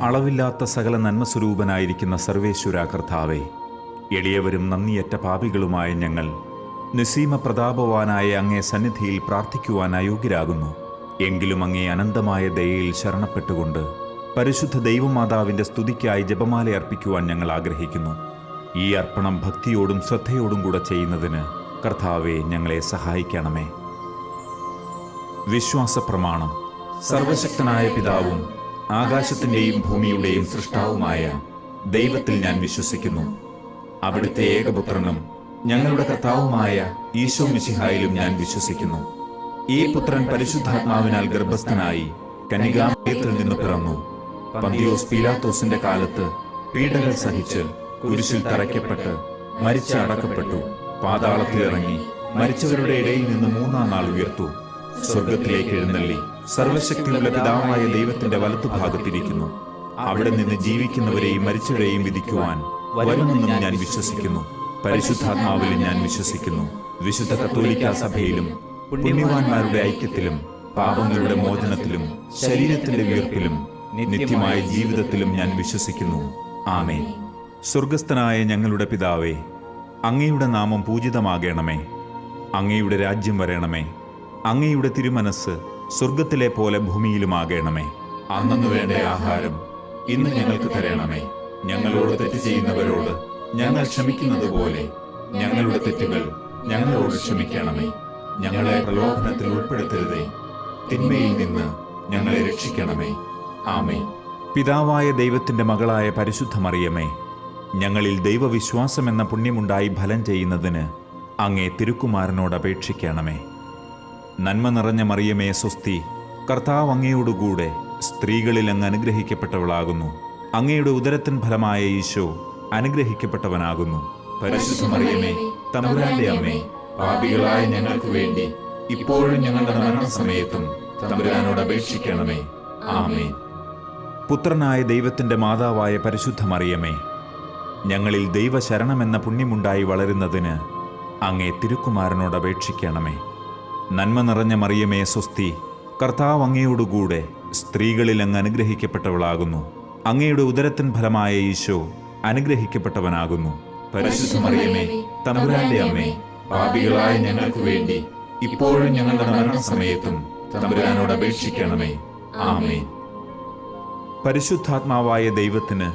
അളവില്ലാത്ത സകല നന്മസ്വരൂപനായിരിക്കുന്ന സർവേശ്വര കർത്താവേ, എളിയവരും നന്ദിയറ്റ പാപികളുമായ ഞങ്ങൾ നിസീമ പ്രതാപവാനായ അങ്ങേ സന്നിധിയിൽ പ്രാർത്ഥിക്കുവാൻ അയോഗ്യരാകുന്നു. എങ്കിലും അങ്ങേ അനന്തമായ ദയയിൽ ശരണപ്പെട്ടുകൊണ്ട് പരിശുദ്ധ ദൈവമാതാവിൻ്റെ സ്തുതിക്കായി ജപമാല അർപ്പിക്കുവാൻ ഞങ്ങൾ ആഗ്രഹിക്കുന്നു. ഈ അർപ്പണം ഭക്തിയോടും ശ്രദ്ധയോടും കൂടെ ചെയ്യുന്നതിന് കർത്താവെ ഞങ്ങളെ സഹായിക്കണമേ. വിശ്വാസ പ്രമാണം. സർവശക്തനായ പിതാവും ആകാശത്തിൻ്റെയും ഭൂമിയുടെയും സൃഷ്ടാവുമായ ദൈവത്തിൽ ഞാൻ വിശ്വസിക്കുന്നു. അവിടുത്തെ ഏകപുത്രനും ഞങ്ങളുടെ കർത്താവുമായ ഈശോ മിശിഹായിലും ഞാൻ വിശ്വസിക്കുന്നു. ഈ പുത്രൻ പരിശുദ്ധാത്മാവിനാൽ ഗർഭസ്ഥനായി കന്യകാമറിയത്തിൽ നിന്ന് പിറന്നു. പന്തിയോസ് പീലാത്തോസിന്റെ കാലത്ത് പീഡകൾ സഹിച്ച് കുരിശിൽ തറയ്ക്കപ്പെട്ട് മരിച്ച് അടക്കപ്പെട്ടു. പാതാളത്തിലിറങ്ങി മരിച്ചവരുടെ ഇടയിൽ നിന്ന് മൂന്നാം നാൾ ഉയർത്തു. സ്വർഗത്തിലേക്ക് എഴുന്നള്ളി സർവശക്തിയുള്ള പിതാവായ ദൈവത്തിന്റെ വലത്തുഭാഗത്തിരിക്കുന്നു. അവിടെ നിന്ന് ജീവിക്കുന്നവരെയും മരിച്ചവരെയും വിധിക്കുവാൻ വരുമെന്നും ഞാൻ വിശ്വസിക്കുന്നു. പരിശുദ്ധാത്മാവിലും ഞാൻ വിശ്വസിക്കുന്നു. വിശുദ്ധ കത്തോലിക്കാ സഭയിലും പുണ്യവാന്മാരുടെ ഐക്യത്തിലും പാപങ്ങളുടെ മോചനത്തിലും ശരീരത്തിന്റെ ഉയർപ്പിലും നിത്യമായ ജീവിതത്തിലും ഞാൻ വിശ്വസിക്കുന്നു. ആമേൻ. സ്വർഗസ്ഥനായ ഞങ്ങളുടെ പിതാവേ, അങ്ങയുടെ നാമം പൂജിതമാകണമേ. അങ്ങയുടെ രാജ്യം വരണമേ. അങ്ങയുടെ തിരുമനസ് സ്വർഗത്തിലെ പോലെ ഭൂമിയിലുമാകണമേ. അന്നന്ന് വേണ്ട ആഹാരം ഇന്ന് ഞങ്ങൾക്ക് തരണമേ. ഞങ്ങളോട് തെറ്റ് ചെയ്യുന്നവരോട് ഞങ്ങൾ ക്ഷമിക്കുന്നത് പോലെ ഞങ്ങളുടെ തെറ്റുകൾ ഞങ്ങളോട് ക്ഷമിക്കണമേ. ഞങ്ങളെ പ്രലോഭനത്തിൽ ഉൾപ്പെടുത്തരുതേ, തിന്മയിൽ നിന്ന് ഞങ്ങളെ രക്ഷിക്കണമേ. ആമേൻ. പിതാവായ ദൈവത്തിന്റെ മകളായ പരിശുദ്ധ മറിയമേ, ഞങ്ങളിൽ ദൈവവിശ്വാസം എന്ന പുണ്യമുണ്ടായി ഫലം ചെയ്യുന്നതിന് അങ്ങേ തിരുക്കുമാരനോട് അപേക്ഷിക്കണമേ. നന്മ നിറഞ്ഞ മറിയമേ സ്വസ്തി, കർത്താവ് അങ്ങയോടുകൂടെ സ്ത്രീകളിൽ അങ്ങ് അനുഗ്രഹിക്കപ്പെട്ടവളാകുന്നു. അങ്ങയുടെ ഉദരത്തിൻ ഫലമായ ഈശോ അനുഗ്രഹിക്കപ്പെട്ടവനാകുന്നു. പരിശുദ്ധ മറിയമേ, തമ്പുരാന്റെ അമ്മേ, പാപികളായ ഞങ്ങൾക്ക് വേണ്ടി ഇപ്പോഴും ഞങ്ങളുടെ മരണസമയത്തും തമ്പുരാനോട് അപേക്ഷിക്കണമേ. ആമേൻ. പുത്രനായ ദൈവത്തിന്റെ മാതാവായ പരിശുദ്ധ മറിയമേ, ഞങ്ങളിൽ ദൈവശരണമെന്ന പുണ്യമുണ്ടായി വളരുന്നതിന് അങ്ങേ തിരുക്കുമാരനോട് അപേക്ഷിക്കണമേ. നന്മ നിറഞ്ഞ മറിയമേ സ്വസ്തി, കർത്താവ് അങ്ങയോടുകൂടെ സ്ത്രീകളിൽ അങ്ങ് അനുഗ്രഹിക്കപ്പെട്ടവളാകുന്നു. അങ്ങയുടെ ഉദരത്തിൻ ഫലമായ ഈശോ അനുഗ്രഹിക്കപ്പെട്ടവനാകുന്നു. പരിശുദ്ധ മറിയമേ, തമ്പുരാന്റെ അമ്മേ, പാപികളായ ഞങ്ങൾക്ക് വേണ്ടി ഇപ്പോഴും ഞങ്ങളുടെ മരണസമയത്തും തമ്പുരാനോട് അപേക്ഷിക്കണമേ. ആമേൻ. പരിശുദ്ധാത്മാവായ ദൈവത്തിന്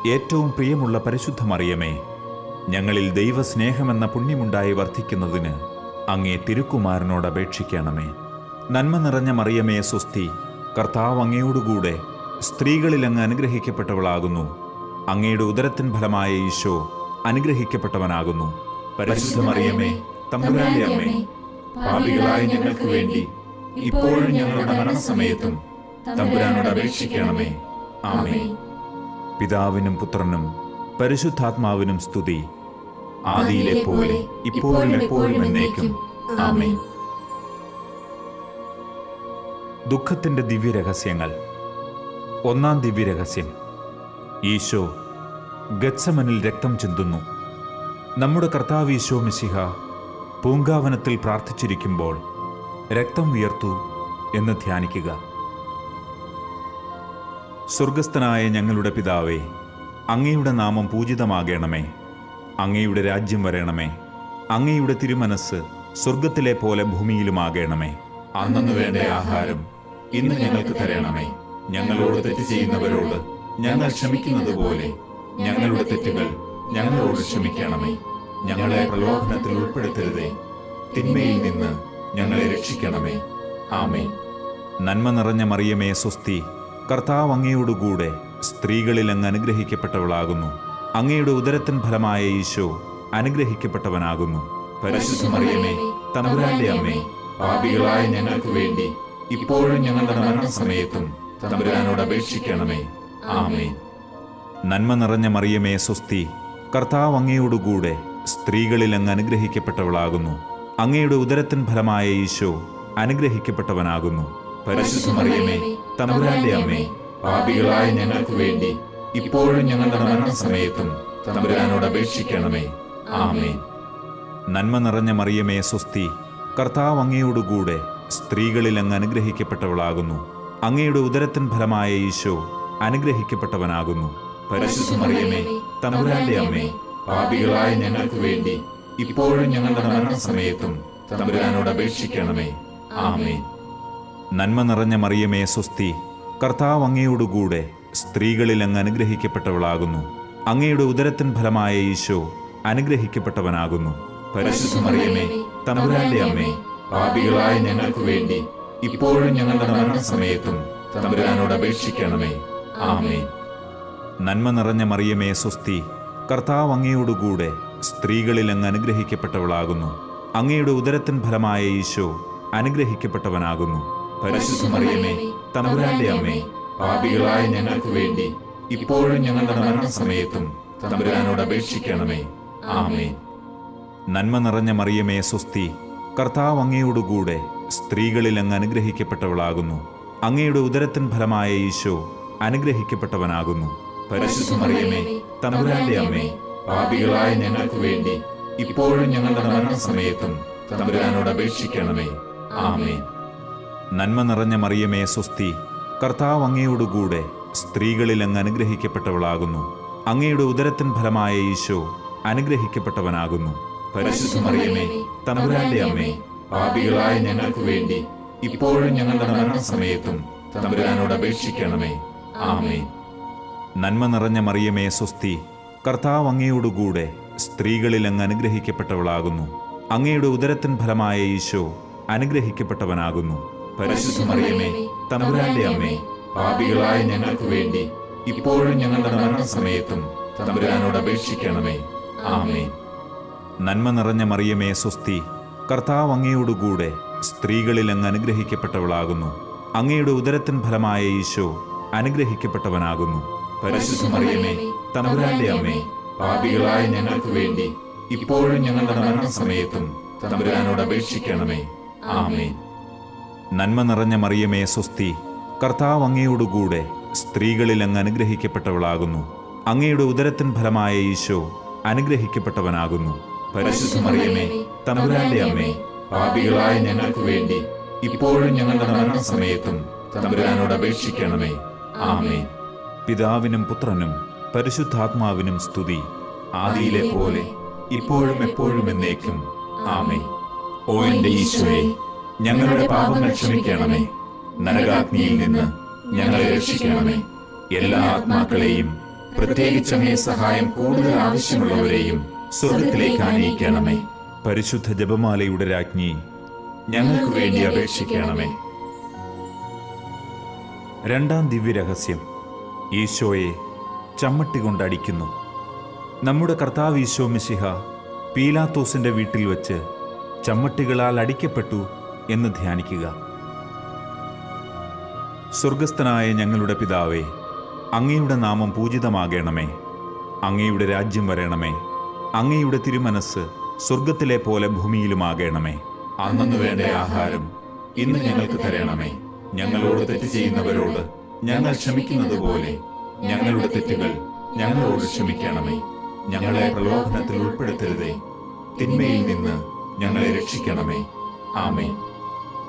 ഏറ്റവും പ്രിയമുള്ള പരിശുദ്ധ മറിയമേ, ഞങ്ങളിൽ ദൈവസ്നേഹമെന്ന പുണ്യമുണ്ടായി വർദ്ധിക്കുന്നതിന് അങ്ങേ തിരുക്കുമാരനോട് അപേക്ഷിക്കണമേ. നന്മ നിറഞ്ഞ മറിയമേ സ്വസ്തി, കർത്താവ് അങ്ങയോടുകൂടെ സ്ത്രീകളിൽ അങ്ങ് അനുഗ്രഹിക്കപ്പെട്ടവളാകുന്നു. അങ്ങയുടെ ഉദരത്തിൻ ഫലമായ ഈശോ അനുഗ്രഹിക്കപ്പെട്ടവനാകുന്നു. പരിശുദ്ധ മറിയമേ, തമ്പുരാന്റെ അമ്മേ, പാപികളായ ഞങ്ങൾക്ക് വേണ്ടി ഇപ്പോഴും ഞങ്ങളുടെ മരണസമയത്തും തമ്പുരാനോട് അപേക്ഷിക്കണമേ. ആമേൻ. പിതാവിനും പുത്രനും പരിശുദ്ധാത്മാവിനും സ്തുതി, ആദിയിലെ പോലെ ഇപ്പോഴും എപ്പോഴും എന്നേക്കും. ആമേൻ. ദുഃഖത്തിന്റെ ദിവ്യരഹസ്യങ്ങൾ. ഒന്നാം ദിവ്യരഹസ്യം. ഈശോ ഗത്സമനിൽ രക്തം ചിന്തുന്നു. നമ്മുടെ കർത്താവ് ഈശോ മിശിഹ പൂങ്കാവനത്തിൽ പ്രാർത്ഥിച്ചിരിക്കുമ്പോൾ രക്തം വിയർത്തു എന്ന് ധ്യാനിക്കുക. സ്വർഗസ്ഥനായ ഞങ്ങളുടെ പിതാവേ, അങ്ങയുടെ നാമം പൂജിതമാകണമേ. അങ്ങയുടെ രാജ്യം വരണമേ. അങ്ങയുടെ തിരുമനസ് സ്വർഗത്തിലെ പോലെ ഭൂമിയിലുമാകണമേ. അന്നന്ന് വേണ്ട ആഹാരം ഇന്ന് ഞങ്ങൾക്ക് തരണമേ. ഞങ്ങളോട് തെറ്റ് ചെയ്യുന്നവരോട് ഞങ്ങൾ ക്ഷമിക്കുന്നത് പോലെ ഞങ്ങളുടെ തെറ്റുകൾ ഞങ്ങളോട് ക്ഷമിക്കണമേ. ഞങ്ങളെ പ്രലോഭനത്തിൽ ഉൾപ്പെടുത്തരുതേ, തിന്മയിൽ നിന്ന് ഞങ്ങളെ രക്ഷിക്കണമേ. ആമേൻ. നന്മ നിറഞ്ഞ മറിയമേ സ്വസ്തി, കർത്താവ് അങ്ങയോടുകൂടെ സ്ത്രീകളിൽ അങ്ങ് അനുഗ്രഹിക്കപ്പെട്ടവളാകുന്നു. അങ്ങയുടെ ഉദരത്തിൻ ഫലമായ ഈശോ അനുഗ്രഹിക്കപ്പെട്ടവനാകുന്നു. പരിശുദ്ധ മറിയമേ, തമ്പുരാന്റെ അമ്മേ, പാപികളായ ഞങ്ങൾക്ക് വേണ്ടി ഇപ്പോഴും ഞങ്ങളുടെ മരണസമയത്തും തമ്പുരാനോട് അപേക്ഷിക്കണമേ. ആമേൻ. നന്മ നിറഞ്ഞ മറിയമേ സ്വസ്തി, കർത്താവ് അങ്ങയോടുകൂടെ സ്ത്രീകളിൽ അങ്ങ് അനുഗ്രഹിക്കപ്പെട്ടവളാകുന്നു. അങ്ങയുടെ ഉദരത്തിൻ ഫലമായ ഈശോ അനുഗ്രഹിക്കപ്പെട്ടവനാകുന്നു. പരിശുദ്ധ മറിയമേ, തമ്പുരാന്റെ അമ്മേ, പാപികളായ ഞങ്ങൾക്ക് വേണ്ടി ഇപ്പോഴും ഞങ്ങളുടെ മരണസമയത്തും തമ്പുരാനോട് അപേക്ഷിക്കണമേ. ആമേൻ. നന്മ നിറഞ്ഞ മറിയമേ സ്വസ്തി, കർത്താവ് അങ്ങയോടുകൂടെ സ്ത്രീകളിൽ അങ്ങ് അനുഗ്രഹിക്കപ്പെട്ടവളാകുന്നു. അങ്ങയുടെ ഉദരത്തിൻ ഫലമായ ഈശോ അനുഗ്രഹിക്കപ്പെട്ടവനാകുന്നു. പരിശുദ്ധ മറിയമേ, തമ്പുരാന്റെ അമ്മേ, പാപികളായ ഞങ്ങൾക്ക് വേണ്ടി ഇപ്പോഴും ഞങ്ങളുടെ മരണസമയത്തും തമ്പുരാനോട് അപേക്ഷിക്കണമേ. ആമേൻ. നന്മ നിറഞ്ഞ മറിയമേ, സ്വസ്തി. കർത്താവ് അങ്ങയോടുകൂടെ സ്ത്രീകളിൽ അങ്ങ് അനുഗ്രഹിക്കപ്പെട്ടവളാകുന്നു. അങ്ങയുടെ ഉദരത്തിൻ ഫലമായ ഈശോ അനുഗ്രഹിക്കപ്പെട്ടവനാകുന്നു. പരിശുദ്ധ മറിയമേ, തമ്പുരാന്റെ അമ്മേ, പാപികളായ ഞങ്ങൾക്ക് വേണ്ടി ഇപ്പോഴും ഞങ്ങളുടെ മരണസമയത്തും തമ്പുരാനോട് അപേക്ഷിക്കണമേ. ആമേൻ. നന്മ നിറഞ്ഞ മറിയമേ, സ്വസ്തി. കർത്താവ് അങ്ങയോടുകൂടെ സ്ത്രീകളിൽ അങ്ങ് അനുഗ്രഹിക്കപ്പെട്ടവളാകുന്നു. അങ്ങയുടെ ഉദരത്തിൻ ഫലമായ ഈശോ അനുഗ്രഹിക്കപ്പെട്ടവനാകുന്നു. പരിശുദ്ധ മറിയമേ, തമ്പുരാന്റെ അമ്മേ, പാപികളായ ഞങ്ങൾക്ക് വേണ്ടി ഇപ്പോഴും ഞങ്ങളുടെ മരണസമയത്തും തമ്പുരാനോട് അപേക്ഷിക്കണമേ. ആമേൻ. നന്മ നിറഞ്ഞ മറിയമേ, സ്വസ്തി. കർത്താവ് അങ്ങയോടുകൂടെ സ്ത്രീകളിൽ അങ്ങ് അനുഗ്രഹിക്കപ്പെട്ടവളാകുന്നു. അങ്ങയുടെ ഉദരത്തിൻ ഫലമായ ഈശോ അനുഗ്രഹിക്കപ്പെട്ടവനാകുന്നു. പരിശുദ്ധ മറിയമേ, തമ്പുരാന്റെ അമ്മേ, പാപികളായ ഞങ്ങൾക്ക് വേണ്ടി ഇപ്പോഴും ഞങ്ങളുടെ മരണസമയത്തും തമ്പുരാനോട് അപേക്ഷിക്കണമേ. ആമേൻ. നന്മ നിറഞ്ഞ മറിയമേ, സ്വസ്തി. കർത്താവ് അങ്ങയോടുകൂടെ സ്ത്രീകളിൽ അങ്ങ് അനുഗ്രഹിക്കപ്പെട്ടവളാകുന്നു. അങ്ങയുടെ ഉദരത്തിൻ ഫലമായ ഈശോ അനുഗ്രഹിക്കപ്പെട്ടവനാകുന്നു. പരിശുദ്ധ മറിയമേ, തമ്പുരാന്റെ അമ്മേ, പാപികളായ ഞങ്ങൾക്ക് വേണ്ടി ഇപ്പോഴും ഞങ്ങളുടെ മരണസമയത്തും തമ്പുരാനോട് അപേക്ഷിക്കണമേ. ആമേൻ. നന്മ നിറഞ്ഞ മറിയമേ, സ്വസ്തി. കർത്താവ് അങ്ങയോടുകൂടെ സ്ത്രീകളിൽ അങ്ങ് അനുഗ്രഹിക്കപ്പെട്ടവളാകുന്നു. അങ്ങയുടെ ഉദരത്തിൻ ഫലമായ ഈശോ അനുഗ്രഹിക്കപ്പെട്ടവനാകുന്നു. പരിശുദ്ധ മറിയമേ, തമ്പുരാന്റെ അമ്മേ, പാപികളായ ഞങ്ങൾക്ക് വേണ്ടി ഇപ്പോഴും ഞങ്ങളുടെ മരണസമയത്തും തമ്പുരാനോട് അപേക്ഷിക്കണമേ. ആമേൻ. നന്മ നിറഞ്ഞ മറിയമേ, സ്വസ്തി. കർത്താവ് അങ്ങയോടുകൂടെ സ്ത്രീകളിൽ അങ്ങ് അനുഗ്രഹിക്കപ്പെട്ടവളാകുന്നു. അങ്ങയുടെ ഉദരത്തിൻ ഫലമായ ഈശോ അനുഗ്രഹിക്കപ്പെട്ടവനാകുന്നു. പരിശുദ്ധ മറിയമേ, തമ്പുരാന്റെ അമ്മേ, പാപികളായ ഞങ്ങൾക്ക് വേണ്ടി ഇപ്പോഴും ഞങ്ങളുടെ മരണസമയത്തും തമ്പുരാനോട് അപേക്ഷിക്കണമേ. ആമേൻ. നന്മ നിറഞ്ഞ മറിയമേ, സ്വസ്തി. കർത്താവ് അങ്ങയോടുകൂടെ സ്ത്രീകളിൽ അങ്ങ് അനുഗ്രഹിക്കപ്പെട്ടവളാകുന്നു. അങ്ങയുടെ ഉദരത്തിൻ ഫലമായ ഈശോ അനുഗ്രഹിക്കപ്പെട്ടവനാകുന്നു. പരിശുദ്ധ മറിയമേ, തമ്പുരാന്റെ അമ്മേ, പാപികളായ ഞങ്ങൾക്ക് വേണ്ടി ഇപ്പോഴും ഞങ്ങളുടെ മരണസമയത്തും തമ്പുരാനോട് അപേക്ഷിക്കണമേ. ആമേൻ. പിതാവിനും പുത്രനും പരിശുദ്ധാത്മാവിനും സ്തുതി. ആദിയിലെ പോലെ ഇപ്പോഴും എപ്പോഴും എന്നേക്കും. ആമേൻ. ഓ എന്റെ ഈശോയെ, ഞങ്ങളുടെ പാപങ്ങൾ ക്ഷമിക്കണമേ. നരകാഗ്നിയിൽ നിന്ന് ഞങ്ങളെ രക്ഷിക്കണമേ. എല്ലാ ആത്മാക്കളെയും, പ്രത്യേകിച്ച് അങ്ങേ സഹായം കൂടുതൽ ആവശ്യമുള്ളവരെയും സ്വർഗത്തിലേക്ക് ആനയിക്കണമേ. പരിശുദ്ധ ജപമാലയുടെ രാജ്ഞി, ഞങ്ങൾക്ക് വേണ്ടി അപേക്ഷിക്കണമേ. രണ്ടാം ദിവ്യരഹസ്യം, ഈശോയെ ചമ്മട്ടി കൊണ്ടടിക്കുന്നു. നമ്മുടെ കർത്താവ് ഈശോ മിശിഹ പീലാത്തോസിന്റെ വീട്ടിൽ വച്ച് ചമ്മട്ടികളാൽ അടിക്കപ്പെട്ടു എന്ന് ധ്യാനിക്കുക. സ്വർഗസ്ഥനായ ഞങ്ങളുടെ പിതാവേ, അങ്ങയുടെ നാമം പൂജിതമാകണമേ. അങ്ങയുടെ രാജ്യം വരണമേ. അങ്ങയുടെ തിരുമനസ് സ്വർഗത്തിലെ പോലെ ഭൂമിയിലുമാകണമേ. അന്നു വേണ്ട ആഹാരം ഇന്ന് ഞങ്ങൾക്ക് തരണമേ. ഞങ്ങളോട് തെറ്റ് ചെയ്യുന്നവരോട് ഞങ്ങൾ ക്ഷമിക്കുന്നത് പോലെ ഞങ്ങളുടെ തെറ്റുകൾ ഞങ്ങളോട് ക്ഷമിക്കണമേ. ഞങ്ങളെ പ്രലോഭനത്തിൽ ഉൾപ്പെടുത്തരുതേ, തിന്മയിൽ നിന്ന് ഞങ്ങളെ രക്ഷിക്കണമേ. ആമേൻ.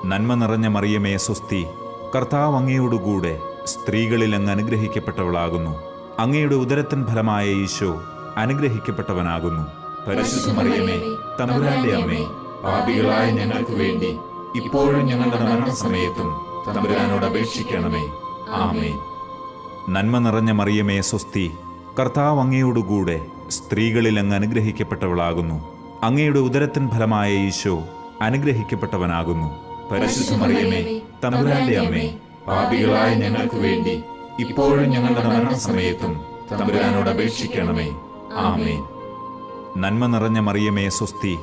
നന്മ നിറഞ്ഞ മറിയമേ, സ്വസ്തി. കർത്താവ് അങ്ങയോടുകൂടെ സ്ത്രീകളിൽ അങ്ങ് അനുഗ്രഹിക്കപ്പെട്ടവളാകുന്നു. അങ്ങയുടെ ഉദരത്തിൻ ഫലമായ ഈശോ അനുഗ്രഹിക്കപ്പെട്ടവനാകുന്നു. പരിശുദ്ധ മറിയമേ, തമ്പുരാന്റെ അമ്മേ, പാപികളായ ഞങ്ങൾക്ക് വേണ്ടി ഇപ്പോഴും ഞങ്ങളുടെ മരണസമയത്തും തമ്പുരാനോട് അപേക്ഷിക്കണമേ. ആമേൻ. നന്മ നിറഞ്ഞ മറിയമേ, സ്വസ്തി. കർത്താവ് അങ്ങയോടുകൂടെ സ്ത്രീകളിൽ അങ്ങ് അനുഗ്രഹിക്കപ്പെട്ടവളാകുന്നു. അങ്ങയുടെ ഉദരത്തിൻ ഫലമായ ഈശോ അനുഗ്രഹിക്കപ്പെട്ടവനാകുന്നു. പരിശുദ്ധ മറിയമേ, തമ്പുരാന്റെ അമ്മേ, പാപികളായ ഞങ്ങൾക്ക് വേണ്ടി ഇപ്പോഴും ഞങ്ങളുടെ മരണസമയത്തും തമ്പുരാനോട് അപേക്ഷിക്കണമേ. ആമേൻ. നന്മ നിറഞ്ഞ മറിയമേ, സ്വസ്തി.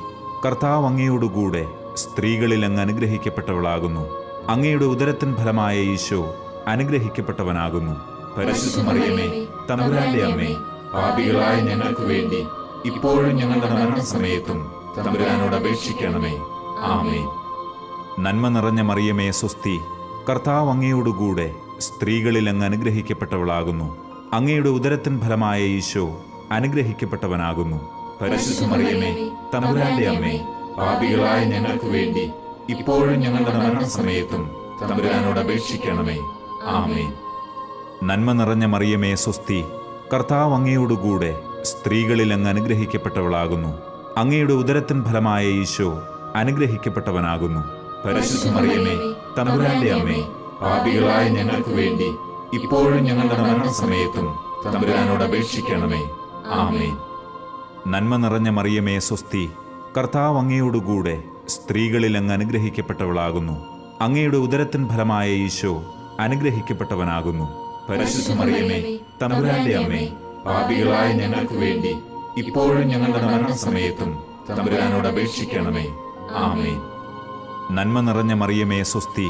കർത്താവ് അങ്ങയോടുകൂടെ സ്ത്രീകളിൽ അങ്ങ് അനുഗ്രഹിക്കപ്പെട്ടവളാകുന്നു. അങ്ങയുടെ ഉദരത്തിൻ ഫലമായ ഈശോ അനുഗ്രഹിക്കപ്പെട്ടവനാകുന്നു. പരിശുദ്ധ മറിയമേ, തമ്പുരാന്റെ അമ്മേ, പാപികളായ ഞങ്ങൾക്ക് വേണ്ടി ഇപ്പോഴും ഞങ്ങളുടെ മരണസമയത്തും തമ്പുരാനോട് അപേക്ഷിക്കണമേ. ആമേൻ. നന്മ നിറഞ്ഞ മറിയമേ, സ്വസ്തി. കർത്താവ് അങ്ങയോടുകൂടെ സ്ത്രീകളിൽ അങ്ങ് അനുഗ്രഹിക്കപ്പെട്ടവളാകുന്നു. അങ്ങയുടെ ഉദരത്തിൻ ഫലമായ ഈശോ അനുഗ്രഹിക്കപ്പെട്ടവനാകുന്നു. പരിശുദ്ധ മറിയമേ, തമ്പുരാന്റെ അമ്മേ, പാപികളായ ഞങ്ങൾക്ക് വേണ്ടി ഇപ്പോഴും ഞങ്ങളുടെ മരണസമയത്തും തമ്പുരാനോട് അപേക്ഷിക്കണമേ. ആമേൻ. നന്മ നിറഞ്ഞ മറിയമേ സ്വസ്തി, കർത്താവ് അങ്ങയോടുകൂടെ സ്ത്രീകളിൽ അങ്ങ് അനുഗ്രഹിക്കപ്പെട്ടവളാകുന്നു. അങ്ങയുടെ ഉദരത്തിൻ ഫലമായ ഈശോ അനുഗ്രഹിക്കപ്പെട്ടവനാകുന്നു. പരിശുദ്ധ മറിയമേ, തമ്പുരാന്റെ അമ്മേ, പാപികളായ ഞങ്ങൾക്ക് വേണ്ടി ഇപ്പോഴും ഞങ്ങളുടെ മരണസമയത്തും തമ്പുരാനോട് അപേക്ഷിക്കണമേ. ആമേൻ. നന്മ നിറഞ്ഞ മറിയമേ സ്വസ്തി, കർത്താവ് അങ്ങയോടുകൂടെ സ്ത്രീകളിൽ അങ്ങ് അനുഗ്രഹിക്കപ്പെട്ടവളാകുന്നു. അങ്ങയുടെ ഉദരത്തിൻ ഫലമായ ഈശോ അനുഗ്രഹിക്കപ്പെട്ടവനാകുന്നു. പരിശുദ്ധ മറിയമേ, തമ്പുരാന്റെ അമ്മേ, പാപികളായ ഞങ്ങൾക്ക് വേണ്ടി ഇപ്പോഴും ഞങ്ങളുടെ മരണസമയത്തും തമ്പുരാനോട് അപേക്ഷിക്കണമേ. ആമേൻ. നന്മ നിറഞ്ഞ മറിയമേ സ്വസ്തി,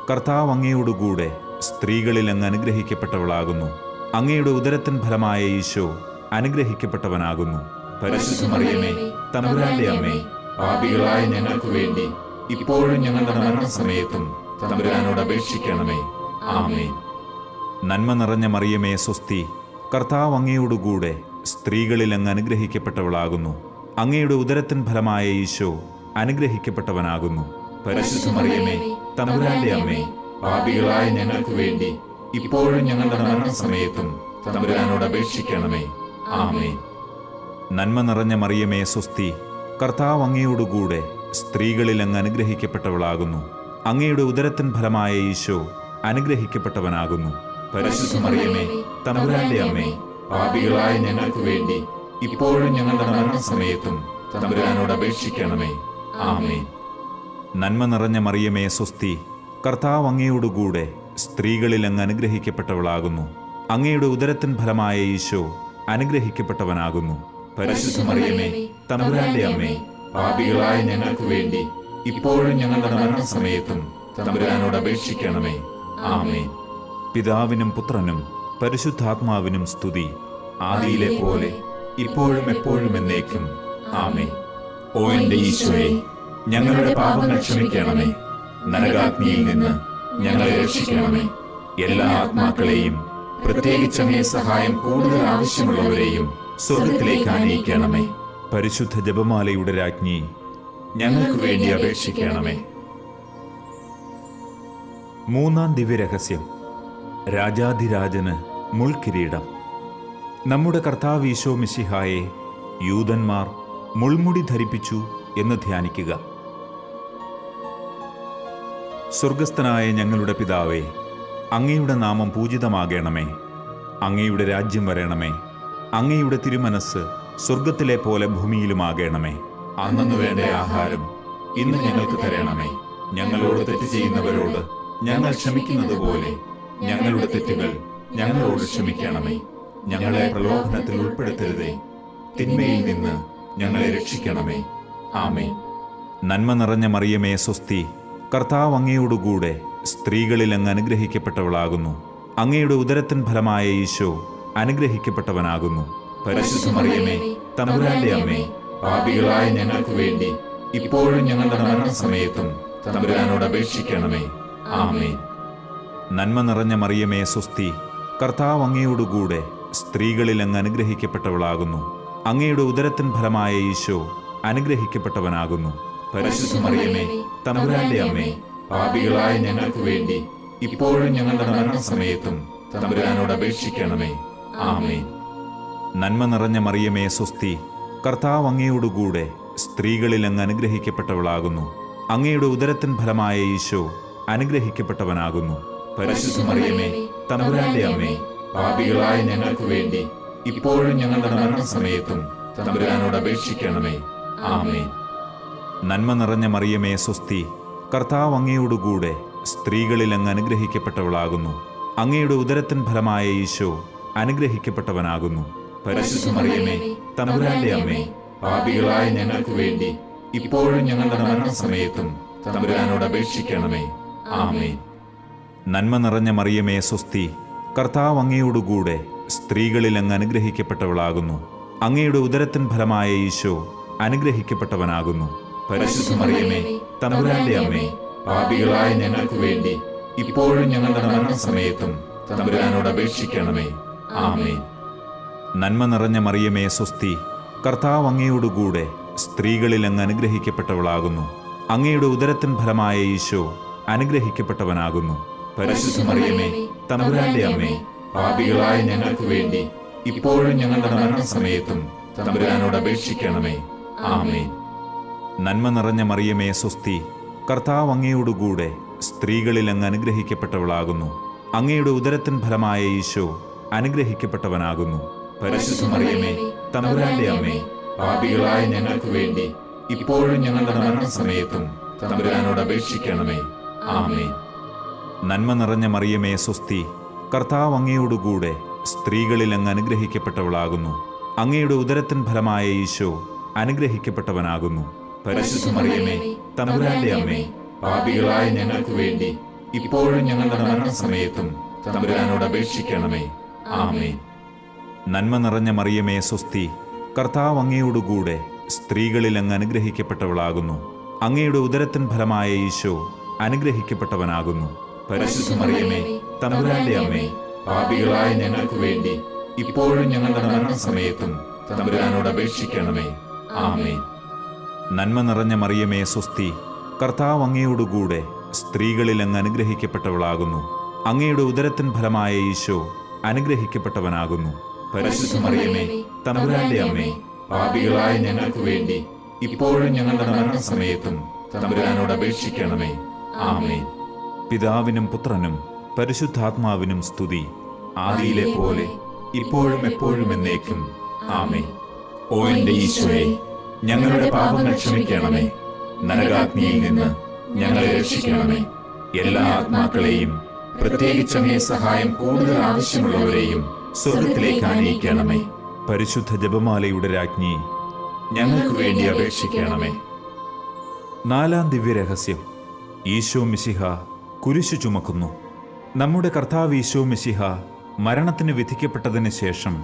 കർത്താവ് അങ്ങയോടുകൂടെ സ്ത്രീകളിൽ അങ്ങ് അനുഗ്രഹിക്കപ്പെട്ടവളാകുന്നു. അങ്ങയുടെ ഉദരത്തിൻ ഫലമായ ഈശോ അനുഗ്രഹിക്കപ്പെട്ടവനാകുന്നു. പരിശുദ്ധ മറിയമേ, തമ്പുരാന്റെ അമ്മേ, പാപികളായ ഞങ്ങൾക്ക് വേണ്ടി ഇപ്പോഴും ഞങ്ങളുടെ മരണസമയത്തും തമ്പുരാനോട് അപേക്ഷിക്കണമേ. ആമേൻ. നന്മ നിറഞ്ഞ മറിയമേ സ്വസ്തി, കർത്താവ് അങ്ങയോടുകൂടെ സ്ത്രീകളിൽ അങ്ങ് അനുഗ്രഹിക്കപ്പെട്ടവളാകുന്നു. അങ്ങയുടെ ഉദരത്തിൻ ഫലമായ ഈശോ അനുഗ്രഹിക്കപ്പെട്ടവനാകുന്നു. പരിശുദ്ധ മറിയമേ, തമ്പുരാന്റെ അമ്മേ, പാപികളായ ഞങ്ങൾക്ക് വേണ്ടി ഇപ്പോഴും ഞങ്ങളുടെ മരണസമയത്തും തമ്പുരാനോട് അപേക്ഷിക്കണമേ. ആമേൻ. നന്മ നിറഞ്ഞ മറിയമേ സ്വസ്തി, കർത്താവ് അങ്ങയോടുകൂടെ സ്ത്രീകളിൽ അങ്ങ് അനുഗ്രഹിക്കപ്പെട്ടവളാകുന്നു. അങ്ങയുടെ ഉദരത്തിൻ ഫലമായ ഈശോ അനുഗ്രഹിക്കപ്പെട്ടവനാകുന്നു. പരിശുദ്ധ മറിയമേ, തമ്പുരാന്റെ അമ്മേ, പാപികളായ ഞങ്ങൾക്ക് വേണ്ടി ഇപ്പോഴും ഞങ്ങളുടെ മരണസമയത്തും തമ്പുരാനോട് അപേക്ഷിക്കണമേ. ആമേൻ. നന്മ നിറഞ്ഞ മറിയമേ സ്വസ്തി, കർത്താവ് അങ്ങയോടുകൂടെ സ്ത്രീകളിൽ അങ്ങ് അനുഗ്രഹിക്കപ്പെട്ടവളാകുന്നു. അങ്ങയുടെ ഉദരത്തിൻ ഫലമായ ഈശോ അനുഗ്രഹിക്കപ്പെട്ടവനാകുന്നു. പരിശുദ്ധ മറിയമേ, തമ്പുരാന്റെ അമ്മേ, പാപികളായ ഞങ്ങൾക്ക് വേണ്ടി ഇപ്പോഴും ഞങ്ങളുടെ മരണസമയത്തും തമ്പുരാനോട് അപേക്ഷിക്കണമേ. ആമേൻ. പിതാവിനും പുത്രനും പരിശുദ്ധാത്മാവിനും സ്തുതി, ആദിയിലെ പോലെ ഇപ്പോഴും എപ്പോഴും എന്നേക്കും. ആമേൻ. ഓ എന്റെ ഈശോയെ, ഞങ്ങളുടെ പാപങ്ങൾ ക്ഷമിക്കണമേ. നരകാഗ്നിയിൽ നിന്ന് ഞങ്ങളെ രക്ഷിക്കണമേ. എല്ലാ ആത്മാക്കളെയും, പ്രത്യേകിച്ച് അങ്ങേ സഹായം കൂടുതൽ ആവശ്യമുള്ളവരെയും സ്വർഗത്തിലേക്ക് ആനയിക്കണമേ. പരിശുദ്ധ ജപമാലയുടെ രാജ്ഞി, ഞങ്ങൾക്ക് വേണ്ടി അപേക്ഷിക്കണമേ. മൂന്നാം ദിവ്യരഹസ്യം, രാജാധിരാജന് മുൾക്കിരീടം. നമ്മുടെ കർത്താവ് ഈശോ മിശിഹായെ യൂദന്മാർ മുൾമുടി ധരിപ്പിച്ചു എന്ന് ധ്യാനിക്കുക. സ്വർഗസ്ഥനായ ഞങ്ങളുടെ പിതാവേ, അങ്ങയുടെ നാമം പൂജിതമാകണമേ. അങ്ങയുടെ രാജ്യം വരണമേ. അങ്ങയുടെ തിരുമനസ് സ്വർഗത്തിലെ പോലെ ഭൂമിയിലുമാകണമേ. അന്നു വേണ്ട ആഹാരം ഇന്ന് ഞങ്ങൾക്ക് തരണമേ. ഞങ്ങളോട് തെറ്റ് ചെയ്യുന്നവരോട് ഞങ്ങൾ ക്ഷമിക്കുന്നത് പോലെ ഞങ്ങളുടെ തെറ്റുകൾ ഞങ്ങളോട് ക്ഷമിക്കണമേ. ഞങ്ങളെ പ്രലോഭനത്തിൽ ഉൾപ്പെടുത്തരുതേ, തിന്മയിൽ നിന്ന് ഞങ്ങളെ രക്ഷിക്കണമേ. ആമേൻ. നന്മ നിറഞ്ഞ മറിയമേ സ്വസ്തി, കർത്താവ് അങ്ങയോടുകൂടെ സ്ത്രീകളിൽ അങ്ങ് അനുഗ്രഹിക്കപ്പെട്ടവളാകുന്നു. അങ്ങയുടെ ഉദരത്തിൻ ഫലമായ ഈശോ അനുഗ്രഹിക്കപ്പെട്ടവനാകുന്നു. പരിശുദ്ധ മറിയമേ, തമ്പുരാന്റെ അമ്മേ, പാപികളായ ഞങ്ങൾക്ക് വേണ്ടി ഇപ്പോഴും ഞങ്ങളുടെ മരണസമയത്തും തമ്പുരാനോട് അപേക്ഷിക്കണമേ. ആമേൻ. നന്മ നിറഞ്ഞ മറിയമേ സ്വസ്തി, കർത്താവ് അങ്ങയോടുകൂടെ സ്ത്രീകളിൽ അങ്ങ് അനുഗ്രഹിക്കപ്പെട്ടവളാകുന്നു. അങ്ങയുടെ ഉദരത്തിൻ ഫലമായ ഈശോ അനുഗ്രഹിക്കപ്പെട്ടവനാകുന്നു. പരിശുദ്ധ മറിയമേ, തമ്പുരാന്റെ അമ്മേ, പാപികളായ ഞങ്ങൾക്ക് വേണ്ടി ഇപ്പോഴും ഞങ്ങളുടെ മരണസമയത്തും തമ്പുരാനോട് അപേക്ഷിക്കണമേ. ആമേൻ. നന്മ നിറഞ്ഞ മറിയമേ സ്വസ്തി, കർത്താവ് അങ്ങയോടുകൂടെ സ്ത്രീകളിൽ അങ്ങ് അനുഗ്രഹിക്കപ്പെട്ടവളാകുന്നു. അങ്ങയുടെ ഉദരത്തിൻ ഫലമായ ഈശോ അനുഗ്രഹിക്കപ്പെട്ടവനാകുന്നു. പരിശുദ്ധ മറിയമേ, തമ്പുരാന്റെ അമ്മേ, പാപികളായ ഞങ്ങൾക്ക് വേണ്ടി ഇപ്പോഴും ഞങ്ങളുടെ മരണസമയത്തും തമ്പുരാനോട് അപേക്ഷിക്കണമേ. ആമേൻ. നന്മ നിറഞ്ഞ മറിയമേ സ്വസ്തി, കർത്താവ് അങ്ങയോടുകൂടെ സ്ത്രീകളിൽ അങ്ങ് അനുഗ്രഹിക്കപ്പെട്ടവളാകുന്നു. അങ്ങയുടെ ഉദരത്തിൻ ഫലമായ ഈശോ അനുഗ്രഹിക്കപ്പെട്ടവനാകുന്നു. പരിശുദ്ധ മറിയമേ, തമ്പുരാന്റെ അമ്മേ, പാപികളായ ഞങ്ങൾക്ക് വേണ്ടി ഇപ്പോഴും ഞങ്ങളുടെ മരണസമയത്തും തമ്പുരാനോട് അപേക്ഷിക്കണമേ. ആമേൻ. നന്മ നിറഞ്ഞ മറിയമേ സ്വസ്തി, കർത്താവ് അങ്ങയോടുകൂടെ സ്ത്രീകളിൽ അങ്ങ് അനുഗ്രഹിക്കപ്പെട്ടവളാകുന്നു. അങ്ങയുടെ ഉദരത്തിൻ ഫലമായ ഈശോ അനുഗ്രഹിക്കപ്പെട്ടവനാകുന്നു. പരിശുദ്ധ മറിയമേ, തമ്പുരാന്റെ അമ്മേ, പാപികളായ ഞങ്ങൾക്ക് വേണ്ടി ഇപ്പോഴും ഞങ്ങളുടെ മരണസമയത്തും തമ്പുരാനോട് അപേക്ഷിക്കണമേ. ആമേൻ. നന്മ നിറഞ്ഞ മറിയമേ സ്വസ്തി, കർത്താവ് അങ്ങയോടുകൂടെ സ്ത്രീകളിൽ അങ്ങ് അനുഗ്രഹിക്കപ്പെട്ടവളാകുന്നു. അങ്ങയുടെ ഉദരത്തിൻ ഫലമായ ഈശോ അനുഗ്രഹിക്കപ്പെട്ടവനാകുന്നു. പരിശുദ്ധ മറിയമേ, തമ്പുരാന്റെ അമ്മേ, പാപികളായ ഞങ്ങൾക്ക് വേണ്ടി ഇപ്പോഴും ഞങ്ങളുടെ മരണസമയത്തും തമ്പുരാനോട് അപേക്ഷിക്കണമേ. ആമേൻ. നന്മ നിറഞ്ഞ മറിയമേ സ്വസ്തി, കർത്താവ് അങ്ങയോടുകൂടെ സ്ത്രീകളിൽ അങ്ങ് അനുഗ്രഹിക്കപ്പെട്ടവളാകുന്നു. അങ്ങയുടെ ഉദരത്തിൻ ഫലമായ ഈശോ അനുഗ്രഹിക്കപ്പെട്ടവനാകുന്നു. പരിശുദ്ധ മറിയമേ, തമ്പുരാന്റെ അമ്മേ, പാപികളായ ഞങ്ങൾക്ക് വേണ്ടി ഇപ്പോഴും ഞങ്ങളുടെ മരണസമയത്തും തമ്പുരാനോട് അപേക്ഷിക്കണമേ. ആമേൻ. നന്മ നിറഞ്ഞ മറിയമേ സ്വസ്തി, കർത്താവ് അങ്ങയോടുകൂടെ സ്ത്രീകളിൽ അങ്ങ് അനുഗ്രഹിക്കപ്പെട്ടവളാകുന്നു. അങ്ങയുടെ ഉദരത്തിൻ ഫലമായ ഈശോ അനുഗ്രഹിക്കപ്പെട്ടവനാകുന്നു. പരിശുദ്ധ മറിയമേ, തമ്പുരാന്റെ അമ്മേ, പാപികളായ ഞങ്ങൾക്ക് വേണ്ടി ഇപ്പോഴും ഞങ്ങളുടെ മരണസമയത്തും തമ്പുരാനോട് അപേക്ഷിക്കണമേ. ആമേൻ. നന്മ നിറഞ്ഞ മറിയമേ സ്വസ്തി, കർത്താവ് അങ്ങയോടുകൂടെ സ്ത്രീകളിൽ അങ്ങ് അനുഗ്രഹിക്കപ്പെട്ടവളാകുന്നു. അങ്ങയുടെ ഉദരത്തിൻ ഫലമായ ഈശോ അനുഗ്രഹിക്കപ്പെട്ടവനാകുന്നു. പരിശുദ്ധ മറിയമേ, തമ്പുരാന്റെ അമ്മേ, പാപികളായ ഞങ്ങൾക്ക് വേണ്ടി ഇപ്പോഴും ഞങ്ങളുടെ മരണസമയത്തും തമ്പുരാനോട് അപേക്ഷിക്കണമേ. ആമേൻ. നന്മ നിറഞ്ഞ മറിയമേ സ്വസ്തി, കർത്താവ് അങ്ങയോടുകൂടെ സ്ത്രീകളിൽ അങ്ങ് അനുഗ്രഹിക്കപ്പെട്ടവളാകുന്നു. അങ്ങയുടെ ഉദരത്തിൻ ഫലമായ ഈശോ അനുഗ്രഹിക്കപ്പെട്ടവനാകുന്നു. പരിശുദ്ധ മറിയമേ, തമ്പുരാന്റെ അമ്മേ, പാപികളായ ഞങ്ങൾക്ക് വേണ്ടി ഇപ്പോഴും ഞങ്ങളുടെ മരണസമയത്തും തമ്പുരാനോട് അപേക്ഷിക്കണമേ. ആമേൻ. പിതാവിനും പുത്രനും പരിശുദ്ധാത്മാവിനും സ്തുതി, ആദിയിലെ പോലെ ഇപ്പോഴും എപ്പോഴും എന്നേക്കും. ആമേൻ. ഓ എന്റെ ഈശോയെ, ഞങ്ങളുടെ പാപങ്ങൾ ക്ഷമിക്കണമേ. നരകാഗ്നിയിൽ നിന്ന് ഞങ്ങളെ രക്ഷിക്കണമേ. എല്ലാ ആത്മാക്കളെയും, പ്രത്യേകിച്ച് അങ്ങേ സഹായം കൂടുതൽ ആവശ്യമുള്ളവരെയും സ്വർഗത്തിലേക്ക് ആനയിക്കണമേ. പരിശുദ്ധ ജപമാലയുടെ രാജ്ഞി, ഞങ്ങൾക്ക് വേണ്ടി അപേക്ഷിക്കണമേ. നാലാം ദിവ്യരഹസ്യം, ഈശോ മിശിഹ കുരിശു ചുമക്കുന്നു. നമ്മുടെ കർത്താവ് ഈശോ മിശിഹ മരണത്തിന് വിധിക്കപ്പെട്ടതിന് ശേഷം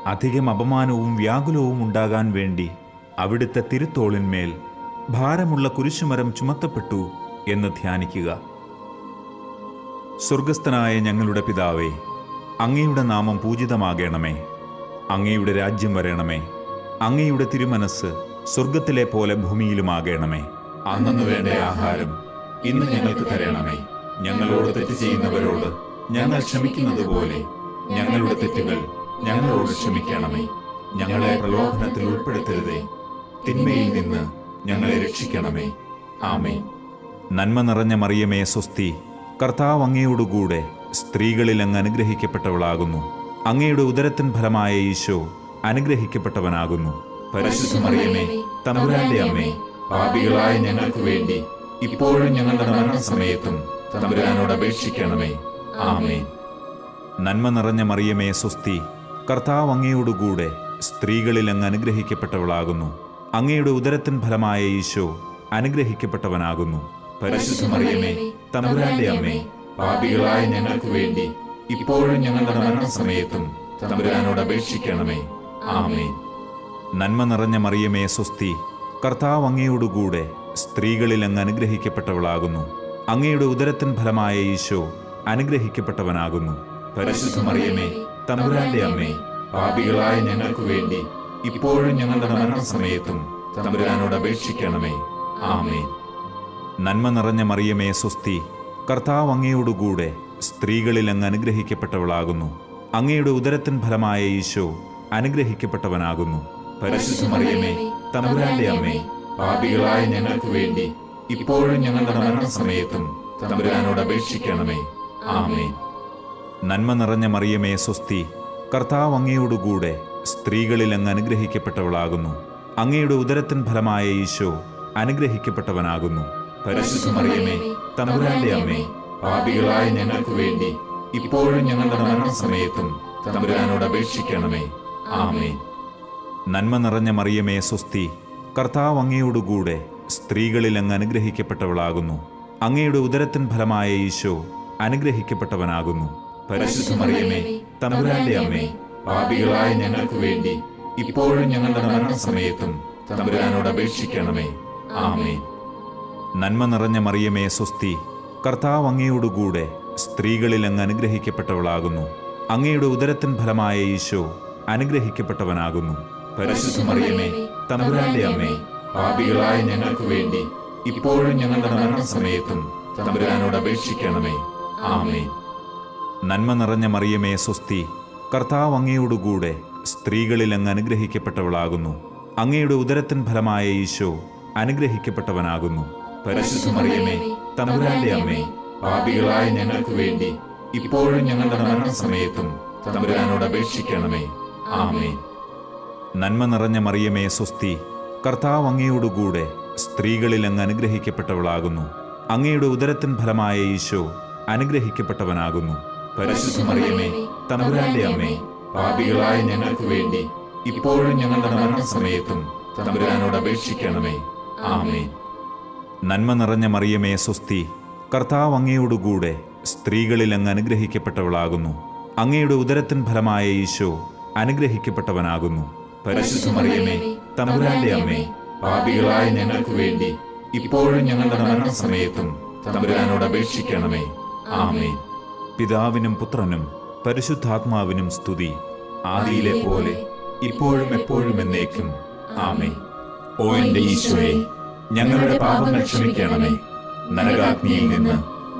അധികം അപമാനവും വ്യാകുലവും ഉണ്ടാകാൻ വേണ്ടി അവിടുത്തെ തിരുത്തോളിന്മേൽ ഭാരമുള്ള കുരിശുമരം ചുമത്തപ്പെട്ടു എന്ന് ധ്യാനിക്കുക. സ്വർഗസ്ഥനായ ഞങ്ങളുടെ പിതാവേ, അങ്ങയുടെ നാമം പൂജിതമാകണമേ. അങ്ങയുടെ രാജ്യം വരണമേ. അങ്ങയുടെ തിരുമനസ് സ്വർഗത്തിലെ പോലെ ഭൂമിയിലുമാകണമേ. അന്നു വേണ്ട ആഹാരം ഇന്ന് ഞങ്ങൾക്ക് തരണമേ. ഞങ്ങളോട് തെറ്റ് ചെയ്യുന്നവരോട് ഞങ്ങൾ ക്ഷമിക്കുന്നത് പോലെ ഞങ്ങളുടെ തെറ്റുകൾ ഞങ്ങളോട് ക്ഷമിക്കണമേ. ഞങ്ങളെ പ്രലോഭനത്തിൽ ഉൾപ്പെടുത്തരുതേ, തിന്മയിൽ നിന്ന് ഞങ്ങളെ രക്ഷിക്കണമേ. ആമേൻ. നന്മ നിറഞ്ഞ മറിയമേ സ്വസ്തി, കർത്താവ് അങ്ങയോടുകൂടെ സ്ത്രീകളിൽ അങ്ങ് അനുഗ്രഹിക്കപ്പെട്ടവളാകുന്നു. അങ്ങയുടെ ഉദരത്തിൻ ഫലമായ ഈശോ അനുഗ്രഹിക്കപ്പെട്ടവനാകുന്നു. പരിശുദ്ധ മറിയമേ, തമ്പുരാന്റെ അമ്മേ, പാപികളായ ഞങ്ങൾക്ക് വേണ്ടി ഇപ്പോഴും ഞങ്ങളുടെ മരണസമയത്തും തമ്പുരാനോട് അപേക്ഷിക്കണമേ. ആമേൻ. നന്മ നിറഞ്ഞ മറിയമേ സ്വസ്തി, കർത്താവ് അങ്ങയോടുകൂടെ സ്ത്രീകളിൽ അങ്ങ് അനുഗ്രഹിക്കപ്പെട്ടവളാകുന്നു. അങ്ങയുടെ ഉദരത്തിൻ ഫലമായ ഈശോ അനുഗ്രഹിക്കപ്പെട്ടവനാകുന്നു. പരിശുദ്ധ മറിയമേ, തമ്പുരാന്റെ അമ്മേ, പാപികളായ ഞങ്ങൾക്ക് വേണ്ടി ഇപ്പോഴും ഞങ്ങളുടെ മരണസമയത്തും തമ്പുരാനോട് അപേക്ഷിക്കണമേ. ആമേൻ. നന്മ നിറഞ്ഞ മറിയമേ സ്വസ്തി, കർത്താവ് അങ്ങയോടുകൂടെ സ്ത്രീകളിൽ അങ്ങ് അനുഗ്രഹിക്കപ്പെട്ടവളാകുന്നു. അങ്ങയുടെ ഉദരത്തിൻ ഫലമായ ഈശോ അനുഗ്രഹിക്കപ്പെട്ടവനാകുന്നു. പരിശുദ്ധ മറിയമേ, തമ്പുരാന്റെ അമ്മേ, പാപികളായ ഞങ്ങൾക്ക് വേണ്ടി ഇപ്പോഴും ഞങ്ങളുടെ മരണസമയത്തും തമ്പുരാനോട് അപേക്ഷിക്കണമേ. ആമേൻ. നന്മ നിറഞ്ഞ മറിയമേ സ്വസ്തി, കർത്താവ് അങ്ങയോടുകൂടെ സ്ത്രീകളിൽ അങ്ങ് അനുഗ്രഹിക്കപ്പെട്ടവളാകുന്നു. അങ്ങയുടെ ഉദരത്തിൻ ഫലമായ ഈശോ അനുഗ്രഹിക്കപ്പെട്ടവനാകുന്നു. പരിശുദ്ധ മറിയമേ, തമ്പുരാന്റെ അമ്മേ, പാപികളായ ഞങ്ങൾക്ക് വേണ്ടി ഇപ്പോഴും ഞങ്ങളുടെ മരണസമയത്തും തമ്പുരാനോട് അപേക്ഷിക്കണമേ. ആമേൻ. നന്മ നിറഞ്ഞ മറിയമേ സ്വസ്തി, കർത്താവ് അങ്ങയോടുകൂടെ സ്ത്രീകളിൽ അങ്ങ് അനുഗ്രഹിക്കപ്പെട്ടവളാകുന്നു. അങ്ങയുടെ ഉദരത്തിൻ ഫലമായ ഈശോ അനുഗ്രഹിക്കപ്പെട്ടവനാകുന്നു. പരിശുദ്ധ മറിയമേ, തമ്പുരാന്റെ അമ്മേ, പാപികളായ ഞങ്ങൾക്ക് വേണ്ടി ഇപ്പോഴും ഞങ്ങളുടെ മരണസമയത്തും തമ്പുരാനോട് അപേക്ഷിക്കണമേ. ആമേൻ. നന്മ നിറഞ്ഞ മറിയമേ സ്വസ്തി, കർത്താവ് അങ്ങയോടുകൂടെ സ്ത്രീകളിൽ അങ്ങ് അനുഗ്രഹിക്കപ്പെട്ടവളാകുന്നു. അങ്ങയുടെ ഉദരത്തിൻ ഫലമായ ഈശോ അനുഗ്രഹിക്കപ്പെട്ടവനാകുന്നു. പരിശുദ്ധ മറിയമേ, തമ്പുരാന്റെ അമ്മേ, പാപികളായ ഞങ്ങൾക്ക് വേണ്ടി ഇപ്പോഴും ഞങ്ങളുടെ മരണസമയത്തും തമ്പുരാനോട് അപേക്ഷിക്കണമേ. ആമേൻ. നന്മ നിറഞ്ഞ മറിയമേ സ്വസ്തി, കർത്താവ് അങ്ങയോടുകൂടെ സ്ത്രീകളിൽ അങ്ങ് അനുഗ്രഹിക്കപ്പെട്ടവളാകുന്നു. അങ്ങയുടെ ഉദരത്തിൻ ഫലമായ ഈശോ അനുഗ്രഹിക്കപ്പെട്ടവനാകുന്നു. പരിശുദ്ധ മറിയമേ, തമ്പുരാന്റെ അമ്മേ, പാപികളായ ഞങ്ങൾക്ക് വേണ്ടി ഇപ്പോഴും ഞങ്ങളുടെ മരണസമയത്തും തമ്പുരാനോട് അപേക്ഷിക്കണമേ. ആമേൻ. നന്മ നിറഞ്ഞ മറിയമേ സ്വസ്തി, കർത്താവ് അങ്ങയോടുകൂടെ സ്ത്രീകളിൽ അങ്ങ് അനുഗ്രഹിക്കപ്പെട്ടവളാകുന്നു. അങ്ങയുടെ ഉദരത്തിൻ ഫലമായ ഈശോ അനുഗ്രഹിക്കപ്പെട്ടവനാകുന്നു. പരിശുദ്ധ മറിയമേ, തമ്പുരാന്റെ അമ്മേ, പാപികളായ ഞങ്ങൾക്ക് വേണ്ടി ഇപ്പോഴും ഞങ്ങളുടെ മരണസമയത്തും തമ്പുരാനോട് അപേക്ഷിക്കണമേ. ആമേൻ. നന്മ നിറഞ്ഞ മറിയമേ സ്വസ്തി, കർത്താവ് അങ്ങയോടുകൂടെ സ്ത്രീകളിൽ അങ്ങ് അനുഗ്രഹിക്കപ്പെട്ടവളാകുന്നു. അങ്ങയുടെ ഉദരത്തിൻ ഫലമായ ഈശോ അനുഗ്രഹിക്കപ്പെട്ടവനാകുന്നു. പരിശുദ്ധ മറിയമേ, തമ്പുരാന്റെ അമ്മേ, പാപികളായ ഞങ്ങൾക്ക് വേണ്ടി ഇപ്പോഴും ഞങ്ങളുടെ മരണസമയത്തും തമ്പുരാനോട് അപേക്ഷിക്കണമേ. ആമേൻ. നന്മ നിറഞ്ഞ മറിയമേ സ്വസ്തി, കർത്താവ് അങ്ങയോടുകൂടെ സ്ത്രീകളിൽ അങ്ങ് അനുഗ്രഹിക്കപ്പെട്ടവളാകുന്നു. അങ്ങയുടെ ഉദരത്തിൻ ഫലമായ ഈശോ അനുഗ്രഹിക്കപ്പെട്ടവനാകുന്നു. പരിശുദ്ധ മറിയമേ, തമ്പുരാന്റെ അമ്മേ, പാപികളായ ഞങ്ങൾക്ക് വേണ്ടി ഇപ്പോഴും ഞങ്ങളുടെ മരണസമയത്തും തമ്പുരാനോട് അപേക്ഷിക്കണമേ. ആമേൻ. പിതാവിനും പുത്രനും പരിശുദ്ധാത്മാവിനും സ്തുതി, ആദിയിലെ പോലെ ഇപ്പോഴും എപ്പോഴും എന്നേക്കും. ആമേൻ. ഓ എന്റെ ഈശോയെ, ഞങ്ങളുടെ പാപങ്ങൾ ക്ഷമിക്കണമേ. നരകാഗ്നിയിൽ നിന്ന്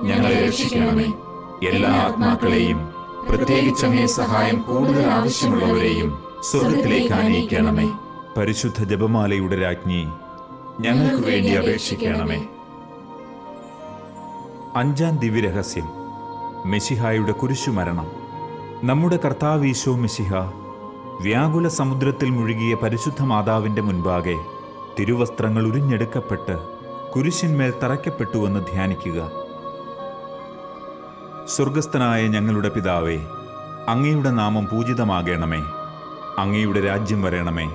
ഞങ്ങളെ രക്ഷിക്കണമേ. എല്ലാ ആത്മാക്കളെയും, പ്രത്യേകിച്ച് അങ്ങേ സഹായം കൂടുതൽ ആവശ്യമുള്ളവരെയും സ്വർഗത്തിലേക്ക് ആനയിക്കണമേ. പരിശുദ്ധ ജപമാലയുടെ രാജ്ഞി, ഞങ്ങൾക്ക് വേണ്ടി അപേക്ഷിക്കണമേ. അഞ്ചാം ദിവ്യരഹസ്യം, മെശിഹായുടെ കുരിശുമരണം. നമ്മുടെ കർത്താവ് ഈശോ മെശിഹ വ്യാകുല സമുദ്രത്തിൽ മുഴുകിയ പരിശുദ്ധ മാതാവിന്റെ മുൻപാകെ തിരുവസ്ത്രങ്ങൾ ഉരിഞ്ഞെടുക്കപ്പെട്ട് കുരിശിന്മേൽ തറയ്ക്കപ്പെട്ടുവെന്ന് ധ്യാനിക്കുക. സ്വർഗസ്ഥനായ ഞങ്ങളുടെ പിതാവേ, അങ്ങയുടെ നാമം പൂജിതമാകണമേ. അങ്ങയുടെ രാജ്യം വരണമേ.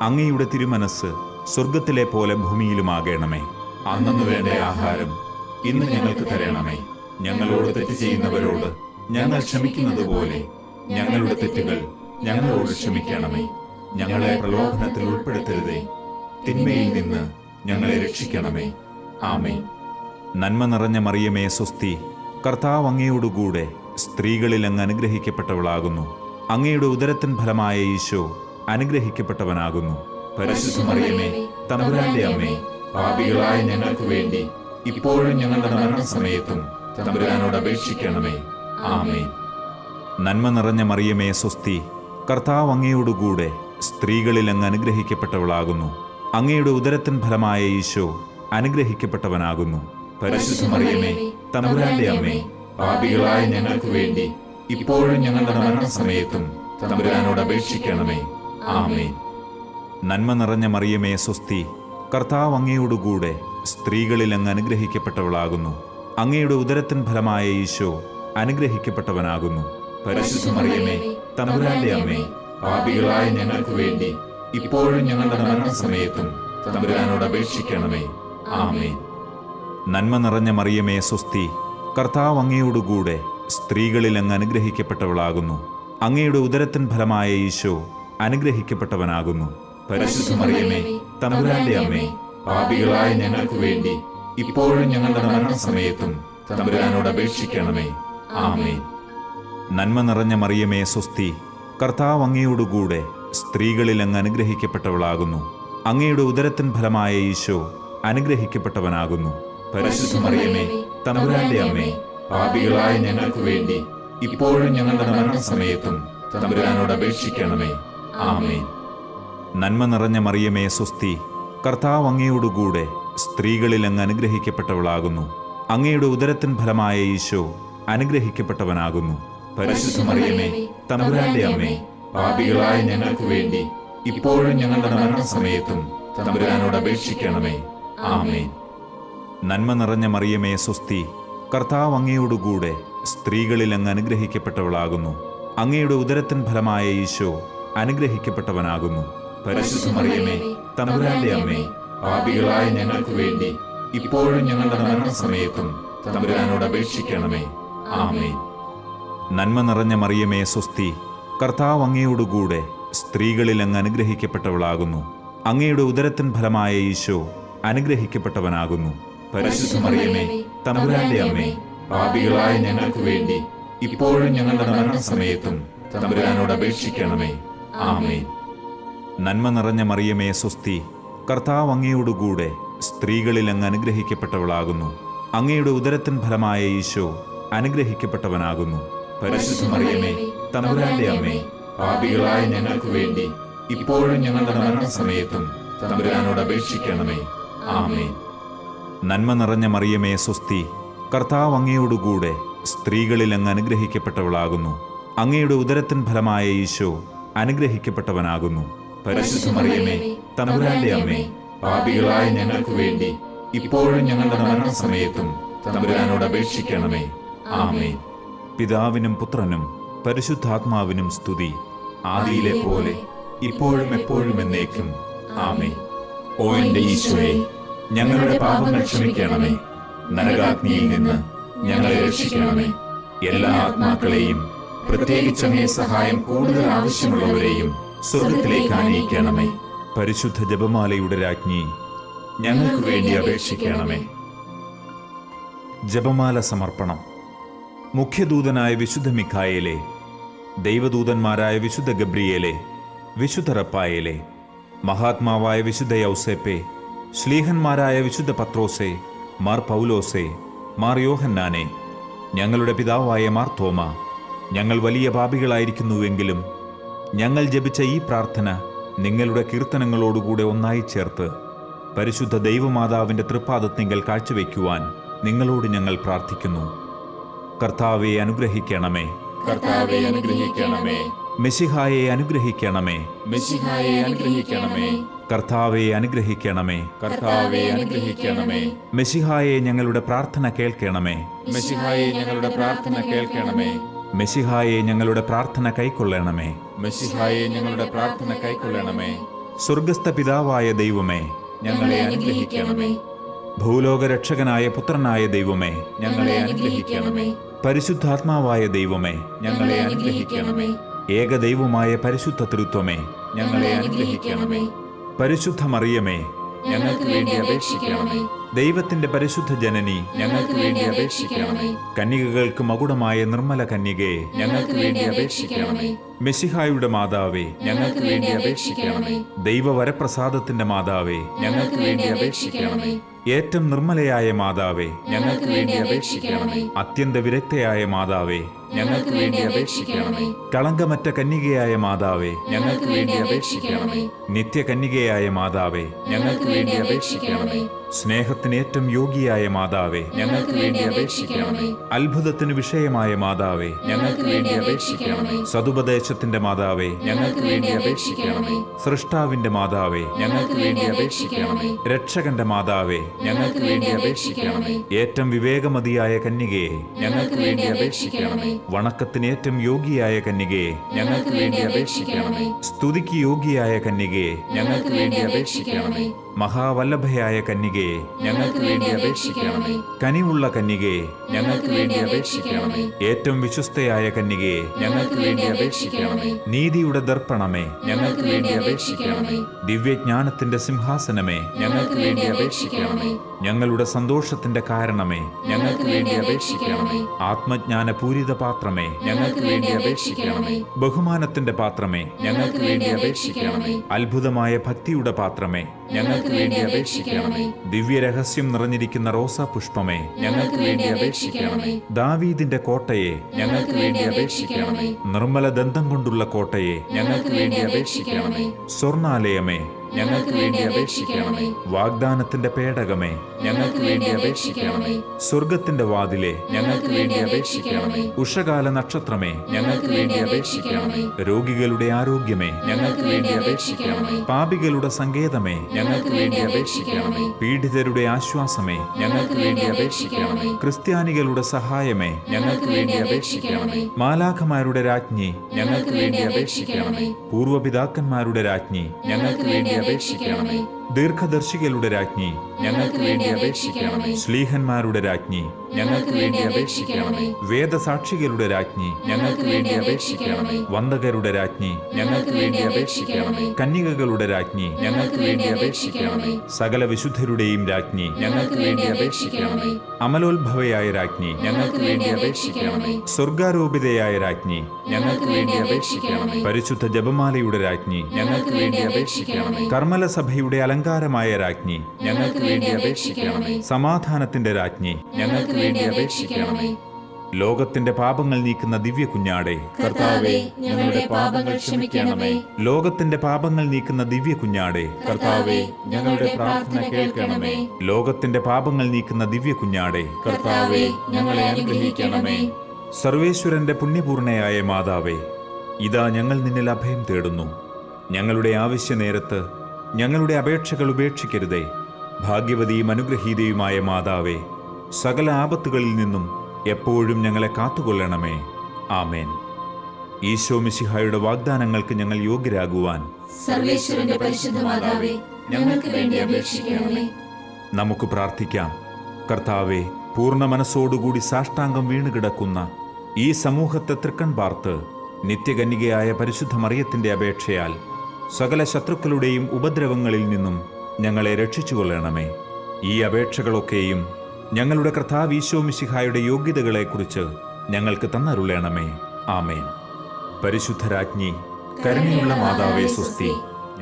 അങ്ങയുടെ തിരുമനസ് സ്വർഗത്തിലെ പോലെ ഭൂമിയിലുമാകണമേ. അന്നന്ന് വേണ്ട ആഹാരം ഇന്ന് ഞങ്ങൾക്ക് തരണമേ. ഞങ്ങളോട് തെറ്റ് ചെയ്യുന്നവരോട് ഞങ്ങൾ ക്ഷമിക്കുന്നത് പോലെ ഞങ്ങളുടെ തെറ്റുകൾ ഞങ്ങളോട് ക്ഷമിക്കണമേ. ഞങ്ങളെ പ്രലോഭനത്തിൽ ഉൾപ്പെടുത്തരുതേ, തിന്മയിൽ നിന്ന് ഞങ്ങളെ രക്ഷിക്കണമേ. ആമേൻ. നന്മ നിറഞ്ഞ മറിയമേ സ്വസ്തി, കർത്താവ് അങ്ങയോടുകൂടെ സ്ത്രീകളിൽ അങ്ങ് അനുഗ്രഹിക്കപ്പെട്ടവളാകുന്നു. അങ്ങയുടെ ഉദരത്തിൻ ഫലമായ ഈശോ അനുഗ്രഹിക്കപ്പെട്ടവനാകുന്നു. പരിശുദ്ധ മറിയമേ, തമ്പുരാന്റെ അമ്മേ, പാപികളായ ഞങ്ങൾക്ക് വേണ്ടി ഇപ്പോഴും ഞങ്ങളുടെ മരണസമയത്തും തമ്പുരാനോട് അപേക്ഷിക്കണമേ. ആമേൻ. നന്മ നിറഞ്ഞ മറിയമേ സ്വസ്തി, കർത്താവ് അങ്ങയോടുകൂടെ സ്ത്രീകളിൽ അങ്ങ് അനുഗ്രഹിക്കപ്പെട്ടവളാകുന്നു. അങ്ങയുടെ ഉദരത്തിൻ ഫലമായ ഈശോ അനുഗ്രഹിക്കപ്പെട്ടവനാകുന്നു. പരിശുദ്ധ മറിയമേ, തമ്പുരാന്റെ അമ്മേ, പാപികളായ ഞങ്ങൾക്ക് വേണ്ടി ഇപ്പോഴും ഞങ്ങളുടെ മരണസമയത്തും തമ്പുരാനോട് അപേക്ഷിക്കണമേ. ആമേൻ. നന്മ നിറഞ്ഞ മറിയമേ സ്വസ്തി, കർത്താവ് അങ്ങയോടുകൂടെ സ്ത്രീകളിൽ അങ്ങ് അനുഗ്രഹിക്കപ്പെട്ടവളാകുന്നു. അങ്ങയുടെ ഉദരത്തിൻ ഫലമായ ഈശോ അനുഗ്രഹിക്കപ്പെട്ടവനാകുന്നു. പരിശുദ്ധ മറിയമേ, തമ്പുരാന്റെ അമ്മേ, പാപികളായ ഞങ്ങൾക്ക് വേണ്ടി ഇപ്പോഴും ഞങ്ങളുടെ മരണസമയത്തും തമ്പുരാനോട് അപേക്ഷിക്കണമേ. ആമേൻ. നന്മ നിറഞ്ഞ മറിയമേ സ്വസ്തി, കർത്താവ് അങ്ങയോടുകൂടെ സ്ത്രീകളിൽ അങ്ങ് അനുഗ്രഹിക്കപ്പെട്ടവളാകുന്നു. അങ്ങയുടെ ഉദരത്തിൻ ഫലമായ ഈശോ അനുഗ്രഹിക്കപ്പെട്ടവനാകുന്നു. പരിശുദ്ധ മറിയമേ, തമ്പുരാന്റെ അമ്മേ, പാപികളായ ഞങ്ങൾക്ക് വേണ്ടി ഇപ്പോഴും ഞങ്ങളുടെ മരണസമയത്തും തമ്പുരാനോട് അപേക്ഷിക്കണമേ. ആമേൻ. നന്മ നിറഞ്ഞ മറിയമേ സ്വസ്തി, കർത്താവ് അങ്ങയോടുകൂടെ സ്ത്രീകളിൽ അങ്ങ് അനുഗ്രഹിക്കപ്പെട്ടവളാകുന്നു. അങ്ങയുടെ ഉദരത്തിൻ ഫലമായ ഈശോ അനുഗ്രഹിക്കപ്പെട്ടവനാകുന്നു. പരിശുദ്ധ മറിയമേ, തമ്പുരാന്റെ അമ്മേ, പാപികളായ ഞങ്ങൾക്ക് വേണ്ടി ഇപ്പോഴും ഞങ്ങളുടെ മരണസമയത്തും തമ്പുരാനോട് അപേക്ഷിക്കണമേ. ആമേൻ. നന്മ നിറഞ്ഞ മറിയമേ സ്വസ്തി, കർത്താവ് അങ്ങയോടുകൂടെ സ്ത്രീകളിൽ അങ്ങ് അനുഗ്രഹിക്കപ്പെട്ടവളാകുന്നു. അങ്ങയുടെ ഉദരത്തിൻ ഫലമായ ഈശോ അനുഗ്രഹിക്കപ്പെട്ടവനാകുന്നു. പരിശുദ്ധ മറിയമേ, തമ്പുരാന്റെ അമ്മേ, പാപികളായ ഞങ്ങൾക്ക് വേണ്ടി ഇപ്പോഴും ഞങ്ങളുടെ മരണസമയത്തും തമ്പുരാനോട് അപേക്ഷിക്കണമേ. ആമേൻ. നന്മ നിറഞ്ഞ മറിയമേ സ്വസ്തി, കർത്താവ് അങ്ങയോടുകൂടെ സ്ത്രീകളിൽ അങ്ങ് അനുഗ്രഹിക്കപ്പെട്ടവളാകുന്നു. അങ്ങയുടെ ഉദരത്തിൻ ഫലമായ ഈശോ അനുഗ്രഹിക്കപ്പെട്ടവനാകുന്നു. പരിശുദ്ധ മറിയമേ, തമ്പുരാന്റെ അമ്മേ, പാപികളായ ഞങ്ങൾക്ക് വേണ്ടി ഇപ്പോഴും ഞങ്ങളുടെ മരണസമയത്തും തമ്പുരാനോട് അപേക്ഷിക്കണമേ. ആമേൻ. നന്മ നിറഞ്ഞ മറിയമേ സ്വസ്തി, കർത്താവ് അങ്ങയോടുകൂടെ സ്ത്രീകളിൽ അങ്ങ് അനുഗ്രഹിക്കപ്പെട്ടവളാകുന്നു. അങ്ങയുടെ ഉദരത്തിൻ ഫലമായ ഈശോ അനുഗ്രഹിക്കപ്പെട്ടവനാകുന്നു. പരിശുദ്ധ മറിയമേ, തമ്പുരാന്റെ അമ്മേ, പാപികളായ ഞങ്ങൾക്ക് വേണ്ടി ഇപ്പോഴും ഞങ്ങളുടെ മരണസമയത്തും തമ്പുരാനോട് അപേക്ഷിക്കണമേ. ആമേൻ. നന്മ നിറഞ്ഞ മറിയമേ സ്വസ്തി, കർത്താവ് അങ്ങയോടുകൂടെ സ്ത്രീകളിൽ അങ്ങ് അനുഗ്രഹിക്കപ്പെട്ടവളാകുന്നു. അങ്ങയുടെ ഉദരത്തിൻ ഫലമായ ഈശോ അനുഗ്രഹിക്കപ്പെട്ടവനാകുന്നു. പരിശുദ്ധ മറിയമേ, തമ്പുരാന്റെ അമ്മേ, പാപികളായ ഞങ്ങൾക്ക് വേണ്ടി ഇപ്പോഴും ഞങ്ങളുടെ മരണസമയത്തും തമ്പുരാനോട് അപേക്ഷിക്കണമേ. ആമേൻ. നന്മ നിറഞ്ഞ മറിയമേ സ്വസ്തി, കർത്താവ് അങ്ങയോടുകൂടെ സ്ത്രീകളിൽ അങ്ങ് അനുഗ്രഹിക്കപ്പെട്ടവളാകുന്നു. അങ്ങയുടെ ഉദരത്തിൻ ഫലമായ ഈശോ അനുഗ്രഹിക്കപ്പെട്ടവനാകുന്നു. പരിശുദ്ധ മറിയമേ, തമ്പുരാന്റെ അമ്മേ, പാപികളായ ഞങ്ങൾക്ക് വേണ്ടി ഇപ്പോഴും ഞങ്ങളുടെ മരണസമയത്തും തമ്പുരാനോട് അപേക്ഷിക്കണമേ. ആമേൻ. പിതാവിനും പുത്രനും പരിശുദ്ധാത്മാവിനും സ്തുതി, ആദിയിലെ പോലെ ഇപ്പോഴും എപ്പോഴും എന്നേക്കും. ആമേൻ. ഓ എന്റെ ഈശോയെ, ഞങ്ങളുടെ പാപങ്ങൾ ക്ഷമിക്കണമേ. നരകാഗ്നിയിൽ നിന്ന് ഞങ്ങളെ രക്ഷിക്കണമേ. എല്ലാ ആത്മാക്കളെയും, പ്രത്യേകിച്ച് അങ്ങേ സഹായം കൂടുതൽ ആവശ്യമുള്ളവരെയും സ്വർഗത്തിലേക്ക് ആനയിക്കണമേ. പരിശുദ്ധ ജപമാലയുടെ രാജ്ഞി, ഞങ്ങൾക്ക് വേണ്ടി അപേക്ഷിക്കണമേ. ജപമാല സമർപ്പണം. മുഖ്യദൂതനായ വിശുദ്ധ മിഖായേലെ, ദൈവദൂതന്മാരായ വിശുദ്ധ ഗബ്രിയേലെ, വിശുദ്ധ റപ്പായേലെ, മഹാത്മാവായ വിശുദ്ധ യൗസേപ്പെ, ശ്ലീഹന്മാരായ വിശുദ്ധ പത്രോസെ, മാർ പൗലോസെ, മാർ യോഹന്നാനെ, ഞങ്ങളുടെ പിതാവായ മാർ തോമ, ഞങ്ങൾ വലിയ പാപികളായിരിക്കുന്നുവെങ്കിലും ഞങ്ങൾ ജപിച്ച ഈ പ്രാർത്ഥന നിങ്ങളുടെ കീർത്തനങ്ങളോടുകൂടെ ഒന്നായി ചേർത്ത് പരിശുദ്ധ ദൈവമാതാവിൻ്റെ തൃപ്പാദത്തിങ്കൽ കാഴ്ചവെക്കുവാൻ നിങ്ങളോട് ഞങ്ങൾ പ്രാർത്ഥിക്കുന്നു. കർത്താവെ അനുഗ്രഹിക്കണമേ. കർത്താവെ അനുഗ്രഹിക്കണമേ. മെശിഹായെ അനുഗ്രഹിക്കണമേ. മെശിഹായെ അനുഗ്രഹിക്കണമേ. കർത്താവെ അനുഗ്രഹിക്കണമേ. കർത്താവെ അനുഗ്രഹിക്കണമേ. മെശിഹായെ ഞങ്ങളുടെ പ്രാർത്ഥന കേൾക്കണമേ. മെശിഹായെ ഞങ്ങളുടെ പ്രാർത്ഥന കേൾക്കണമേ. മെശിഹായെ ഞങ്ങളുടെ പ്രാർത്ഥന കൈക്കൊള്ളണമേ. മെശിഹായെ ഞങ്ങളുടെ പ്രാർത്ഥന കൈക്കൊള്ളണമേ. സ്വർഗസ്ഥ പിതാവായ ദൈവമേ, ഞങ്ങളെ അനുഗ്രഹിക്കണമേ. ഭൂലോകരക്ഷകനായ പുത്രനായ ദൈവമേ, ഞങ്ങളെ അനുഗ്രഹിക്കണമേ. പരിശുദ്ധാത്മാവായ ദൈവമേ, ഞങ്ങളെ അനുഗ്രഹിക്കണമേ. ഏകദൈവമായ പരിശുദ്ധ തൃത്വമേ, ഞങ്ങളെ അനുഗ്രഹിക്കണമേ. പരിശുദ്ധ മറിയമേ, ഞങ്ങൾക്ക് വേണ്ടി അപേക്ഷിക്കണമേ. ദൈവത്തിന്റെ പരിശുദ്ധ ജനനി, ഞങ്ങൾക്ക് വേണ്ടി അപേക്ഷിക്കണമേ. കന്യകകൾക്ക് മകുടമായ നിർമ്മല കന്യകയെ, ഞങ്ങൾക്ക് വേണ്ടി അപേക്ഷിക്കണമേ. മെശിഹായുടെ മാതാവേ, ഞങ്ങൾക്ക് വേണ്ടി അപേക്ഷിക്കണമേ. ദൈവവരപ്രസാദത്തിന്റെ മാതാവേ, ഞങ്ങൾക്ക് വേണ്ടി അപേക്ഷിക്കണമേ. ഏറ്റവും നിർമ്മലയായ മാതാവേ, ഞങ്ങൾക്ക് വേണ്ടി അപേക്ഷിക്കണമേ. അത്യന്ത വിരക്തയായ മാതാവേ, ഞങ്ങൾക്ക് വേണ്ടി അപേക്ഷിക്കണമേ. കളങ്കമറ്റ കന്യകയായ മാതാവേ, ഞങ്ങൾക്ക് വേണ്ടി അപേക്ഷിക്കണമേ. നിത്യകന്യകയായ മാതാവേ, ഞങ്ങൾക്ക് വേണ്ടി അപേക്ഷിക്കണമേ. സ്നേഹത്തിന് ഏറ്റവും യോഗ്യയായ മാതാവേ, ഞങ്ങൾക്ക് വേണ്ടി അപേക്ഷിക്കണമേ. അത്ഭുതത്തിന് വിഷയമായ മാതാവേ, ഞങ്ങൾക്ക് വേണ്ടി അപേക്ഷിക്കണമേ. സതുപദേശത്തിന്റെ മാതാവേ, ഞങ്ങൾക്ക് വേണ്ടി അപേക്ഷിക്കണമേ. സൃഷ്ടാവിന്റെ മാതാവേ, ഞങ്ങൾക്ക് വേണ്ടി അപേക്ഷിക്കണമേ. രക്ഷകന്റെ മാതാവേ, ഞങ്ങൾക്ക് വേണ്ടി അപേക്ഷിക്കണമേ. ഏറ്റവും വിവേകമതിയായ കന്യകയെ, ഞങ്ങൾക്ക് വേണ്ടി അപേക്ഷിക്കണമേ. വണക്കത്തിന് ഏറ്റവും യോഗ്യയായ കന്യകയെ, ഞങ്ങൾക്ക് വേണ്ടി അപേക്ഷിക്കണമേ. സ്തുതിക്ക് യോഗ്യയായ കന്യകയെ, ഞങ്ങൾക്ക് വേണ്ടി അപേക്ഷിക്കണമേ. മഹാവല്ലഭയായ കന്യകയെ, ഞങ്ങൾക്ക് വേണ്ടി അപേക്ഷിക്കണമേ. കനിവുള്ള കന്യകയെ, ഞങ്ങൾക്ക് വേണ്ടി അപേക്ഷിക്കണമേ. ഏറ്റവും വിശ്വസ്തയായ കന്യകയെ, ഞങ്ങൾക്ക് വേണ്ടി അപേക്ഷിക്കണമേ. നീതിയുടെ ദർപ്പണമേ, ഞങ്ങൾക്ക് വേണ്ടി അപേക്ഷിക്കണമേ. ദിവ്യജ്ഞാനത്തിന്റെ സിംഹാസനമേ, ഞങ്ങൾക്ക് വേണ്ടി അപേക്ഷിക്കണമേ. ഞങ്ങളുടെ സന്തോഷത്തിന്റെ കാരണമേ, ഞങ്ങൾക്ക് വേണ്ടി അപേക്ഷിക്കണമേ. ആത്മജ്ഞാന പൂരിത പാത്രമേ, ഞങ്ങൾക്ക് വേണ്ടി അപേക്ഷിക്കണമേ. ബഹുമാനത്തിന്റെ പാത്രമേ, ഞങ്ങൾക്ക് വേണ്ടി അപേക്ഷിക്കണമേ. അത്ഭുതമായ ഭക്തിയുടെ പാത്രമേ, ഞങ്ങൾക്ക് വേണ്ടി അപേക്ഷിക്കണമേ. ദിവ്യരഹസ്യം നിറഞ്ഞിരിക്കുന്ന റോസാ പുഷ്പമേ, ഞങ്ങൾക്ക് വേണ്ടി അപേക്ഷിക്കണമേ. ദാവീദിന്റെ കോട്ടയെ, ഞങ്ങൾക്ക് വേണ്ടി അപേക്ഷിക്കണമേ. നിർമ്മല ദന്തം കൊണ്ടുള്ള കോട്ടയെ, ഞങ്ങൾക്ക് വേണ്ടി അപേക്ഷിക്കണമേ. സ്വർണാലയമേ, ഞങ്ങൾക്ക് വേണ്ടി അപേക്ഷിക്കണമേ. വാഗ്ദാനത്തിന്റെ പേടകമേ, ഞങ്ങൾക്ക് വേണ്ടി അപേക്ഷിക്കണമേ. സ്വർഗത്തിന്റെ വാതിലെ, ഞങ്ങൾക്ക് വേണ്ടി അപേക്ഷിക്കണമേ. ഉഷകാല നക്ഷത്രമേ, ഞങ്ങൾക്ക് വേണ്ടി അപേക്ഷിക്കണമേ. രോഗികളുടെ ആരോഗ്യമേ, ഞങ്ങൾക്ക് വേണ്ടി അപേക്ഷിക്കണമേ. പാപികളുടെ സങ്കേതമേ, ഞങ്ങൾക്ക് വേണ്ടി അപേക്ഷിക്കണമേ. പീഡിതരുടെ ആശ്വാസമേ, ഞങ്ങൾക്ക് വേണ്ടി അപേക്ഷിക്കണമേ. ക്രിസ്ത്യാനികളുടെ സഹായമേ, ഞങ്ങൾക്ക് വേണ്ടി അപേക്ഷിക്കണമേ. മാലാഖമാരുടെ രാജ്ഞി, ഞങ്ങൾക്ക് വേണ്ടി അപേക്ഷിക്കണമേ. പൂർവപിതാക്കന്മാരുടെ രാജ്ഞി, ഞങ്ങൾക്ക് വേണ്ടി അപേക്ഷിക്കണമേ. ദീർഘദർശികളുടെ രാജ്ഞി, ഞങ്ങൾക്ക് വേണ്ടി അപേക്ഷിക്കണമേ. ശ്ലീഹന്മാരുടെ രാജ്ഞി, ഞങ്ങൾക്ക് വേണ്ടി അപേക്ഷിക്കണമേ. വേദസാക്ഷികളുടെ രാജ്ഞി, ഞങ്ങൾക്ക് വേണ്ടി അപേക്ഷിക്കണമേ. വന്ദകരുടെ രാജ്ഞി, ഞങ്ങൾക്ക് വേണ്ടി അപേക്ഷിക്കണമേ. കന്യകകളുടെ രാജ്ഞി, ഞങ്ങൾക്ക് വേണ്ടി അപേക്ഷിക്കണമേ. സകല വിശുദ്ധരുടെയും രാജ്ഞി, ഞങ്ങൾക്ക് വേണ്ടി അപേക്ഷിക്കണമേ. അമലോത്ഭവയായ രാജ്ഞി, ഞങ്ങൾക്ക് വേണ്ടി അപേക്ഷിക്കണമേ. സ്വർഗാരോപിതയായ രാജ്ഞി, ഞങ്ങൾക്ക് വേണ്ടി അപേക്ഷിക്കണമേ. പരിശുദ്ധ ജപമാലയുടെ രാജ്ഞി, ഞങ്ങൾക്ക് വേണ്ടി അപേക്ഷിക്കണമേ. കർമ്മലസഭയുടെ അലങ്കാരമായ രാജ്ഞി, ഞങ്ങൾക്ക് വേണ്ടി അപേക്ഷിക്കണമേ. സമാധാനത്തിന്റെ രാജ്ഞി, ഞങ്ങൾക്ക് വേണ്ടി അപേക്ഷിക്കണമേ. ലോകത്തിന്റെ പാപങ്ങൾ നീക്കുന്ന ദിവ്യ കുഞ്ഞാടേ, കർത്താവേ, ഞങ്ങളുടെ പാപങ്ങൾ ക്ഷമിക്കണമേ. ലോകത്തിന്റെ പാപങ്ങൾ നീക്കുന്ന ദിവ്യ കുഞ്ഞാടേ, കർത്താവേ, ഞങ്ങളുടെ പ്രാർത്ഥന കേൾക്കണമേ. ലോകത്തിന്റെ പാപങ്ങൾ നീക്കുന്ന ദിവ്യ കുഞ്ഞാടേ, കർത്താവേ, ഞങ്ങളെ അനുഗ്രഹിക്കണമേ. സർവേശ്വരന്റെ പുണ്യപൂർണയായ മാതാവേ, ഇതാ ഞങ്ങൾ നിന്നിൽ അഭയം തേടുന്നു. ഞങ്ങളുടെ ആവശ്യനേരത്ത് ഞങ്ങളുടെ അപേക്ഷകൾ ഉപേക്ഷിക്കരുതേ. ഭാഗ്യവതിയും അനുഗ്രഹീതയുമായ മാതാവേ, സകല ആപത്തുകളിൽ നിന്നും എപ്പോഴും ഞങ്ങളെ കാത്തുകൊള്ളണമേ. ആമേൻ. ഈശോ മിശിഹായുടെ വാഗ്ദാനങ്ങൾക്ക് ഞങ്ങൾ യോഗ്യരാകുവാൻ സർവേശ്വരന്റെ പരിശുദ്ധ മാതാവേ, ഞങ്ങൾക്ക് വേണ്ടി അപേക്ഷിക്കണമേ. നമുക്ക് പ്രാർത്ഥിക്കാം. കർത്താവെ, പൂർണ്ണ മനസ്സോടുകൂടി സാഷ്ടാംഗം വീണുകിടക്കുന്ന ഈ സമൂഹത്തെ തൃക്കൺ പാർത്ത് നിത്യകന്യകയായ പരിശുദ്ധ മറിയത്തിന്റെ അപേക്ഷയാൽ സകല ശത്രുക്കളുടെയും ഉപദ്രവങ്ങളിൽ നിന്നും ഞങ്ങളെ രക്ഷിച്ചുകൊള്ളണമേ. ഈ അപേക്ഷകളൊക്കെയും ഞങ്ങളുടെ കർത്താവ് ഈശോ മിശിഹായുടെ യോഗ്യതകളെക്കുറിച്ച് ഞങ്ങൾക്ക് തന്നരുളണമേ. ആമേൻ. പരിശുദ്ധരാജ്ഞി, കരുണയുള്ള മാതാവേ സ്വസ്തി.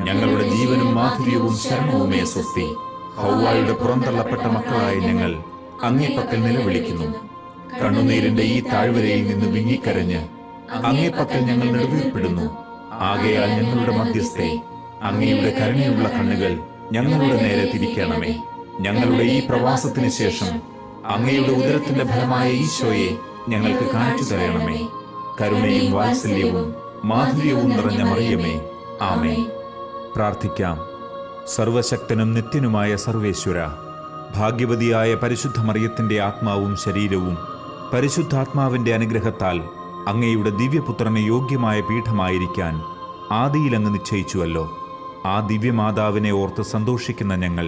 ഞങ്ങളുടെ ജീവനും മാധുര്യവും ശരണവുമേ സ്വസ്തി. ഹൗവായുടെ പുറന്തള്ളപ്പെട്ട മക്കളായ ഞങ്ങൾ അങ്ങേപ്പക്കൽ നിലവിളിക്കുന്നു. കണ്ണുനീരിന്റെ ഈ താഴ്വരയിൽ നിന്ന് വിങ്ങിക്കരഞ്ഞ് അങ്ങേപ്പക്കൽ ഞങ്ങൾ നെടുവീർപ്പെടുന്നു. ആകയാൽ ഞങ്ങളുടെ മധ്യസ്ഥേ, അങ്ങയുടെ കരുണയുള്ള കണ്ണുകൾ ഞങ്ങളുടെ നേരെ തിരിക്കണമേ. ഞങ്ങളുടെ ഈ പ്രവാസത്തിന് ശേഷം അങ്ങയുടെ ഉദരത്തിന്റെ ഫലമായ ഈശോയെ ഞങ്ങൾക്ക് കാണിച്ചു തരണമേ. കരുണയും വാത്സല്യവും മാധുര്യവും നിറഞ്ഞ മറിയമേ, ആമേൻ. പ്രാർത്ഥിക്കാം. സർവശക്തനും നിത്യനുമായ സർവേശ്വര, ഭാഗ്യവതിയായ പരിശുദ്ധ മറിയത്തിന്റെ ആത്മാവും ശരീരവും പരിശുദ്ധാത്മാവിന്റെ അനുഗ്രഹത്താൽ അങ്ങയുടെ ദിവ്യപുത്രന് യോഗ്യമായ പീഠമായിരിക്കാൻ ആദിയിൽ അങ്ങ് നിശ്ചയിച്ചുവല്ലോ. ആ ദിവ്യമാതാവിനെ ഓർത്ത് സന്തോഷിക്കുന്ന ഞങ്ങൾ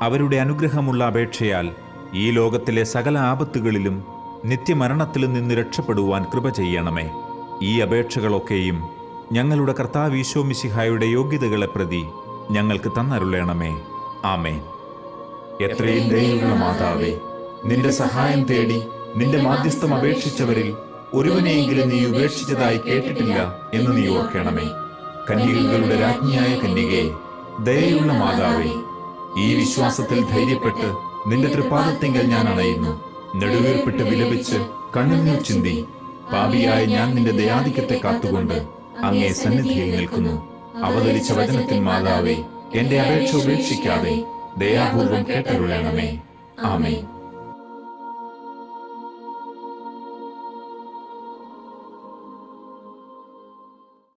അവരുടെ അനുഗ്രഹമുള്ള അപേക്ഷയാൽ ഈ ലോകത്തിലെ സകല ആപത്തുകളിലും നിത്യമരണത്തിലും നിന്ന് രക്ഷപ്പെടുവാൻ കൃപ ചെയ്യണമേ. ഈ അപേക്ഷകളൊക്കെയും ഞങ്ങളുടെ കർത്താവ് ഈശോ മിശിഹായുടെ യോഗ്യതകളെ പ്രതി ഞങ്ങൾക്ക് തന്നരുളണമേ. ആമേൻ. എത്രയും ദയയുള്ള മാതാവേ, നിന്റെ സഹായം തേടി നിന്റെ മാധ്യസ്ഥം അപേക്ഷിച്ചവരിൽ ഒരുവനെയെങ്കിലും നീ ഉപേക്ഷിച്ചതായി കേട്ടിട്ടില്ല എന്ന് നീ ഓർക്കണമേ. കന്യകകളുടെ രാജ്ഞിയായ കന്യകയെ, ദയയുള്ള മാതാവേ, ഈ വിശ്വാസത്തിൽ ധൈര്യപ്പെട്ട് നിന്റെ തൃപ്പാദത്തിങ്കൽ ഞാൻ അണയുന്നു. നെടുവീർപ്പിട്ട് വിലപിച്ച് കണ്ണുനീർ ചിന്തി പാപിയായ ഞാൻ നിന്റെ ദയാധിക്യത്തെ കാത്തുകൊണ്ട് അങ്ങേ സന്നിധിയിൽ നിൽക്കുന്നു. അവതരിച്ച വചനത്തിൽ മാതാവേ, എന്റെ അപേക്ഷ ഉപേക്ഷിക്കാതെ ദയാപൂർവം കേട്ടരുളണമേ. ആമേൻ.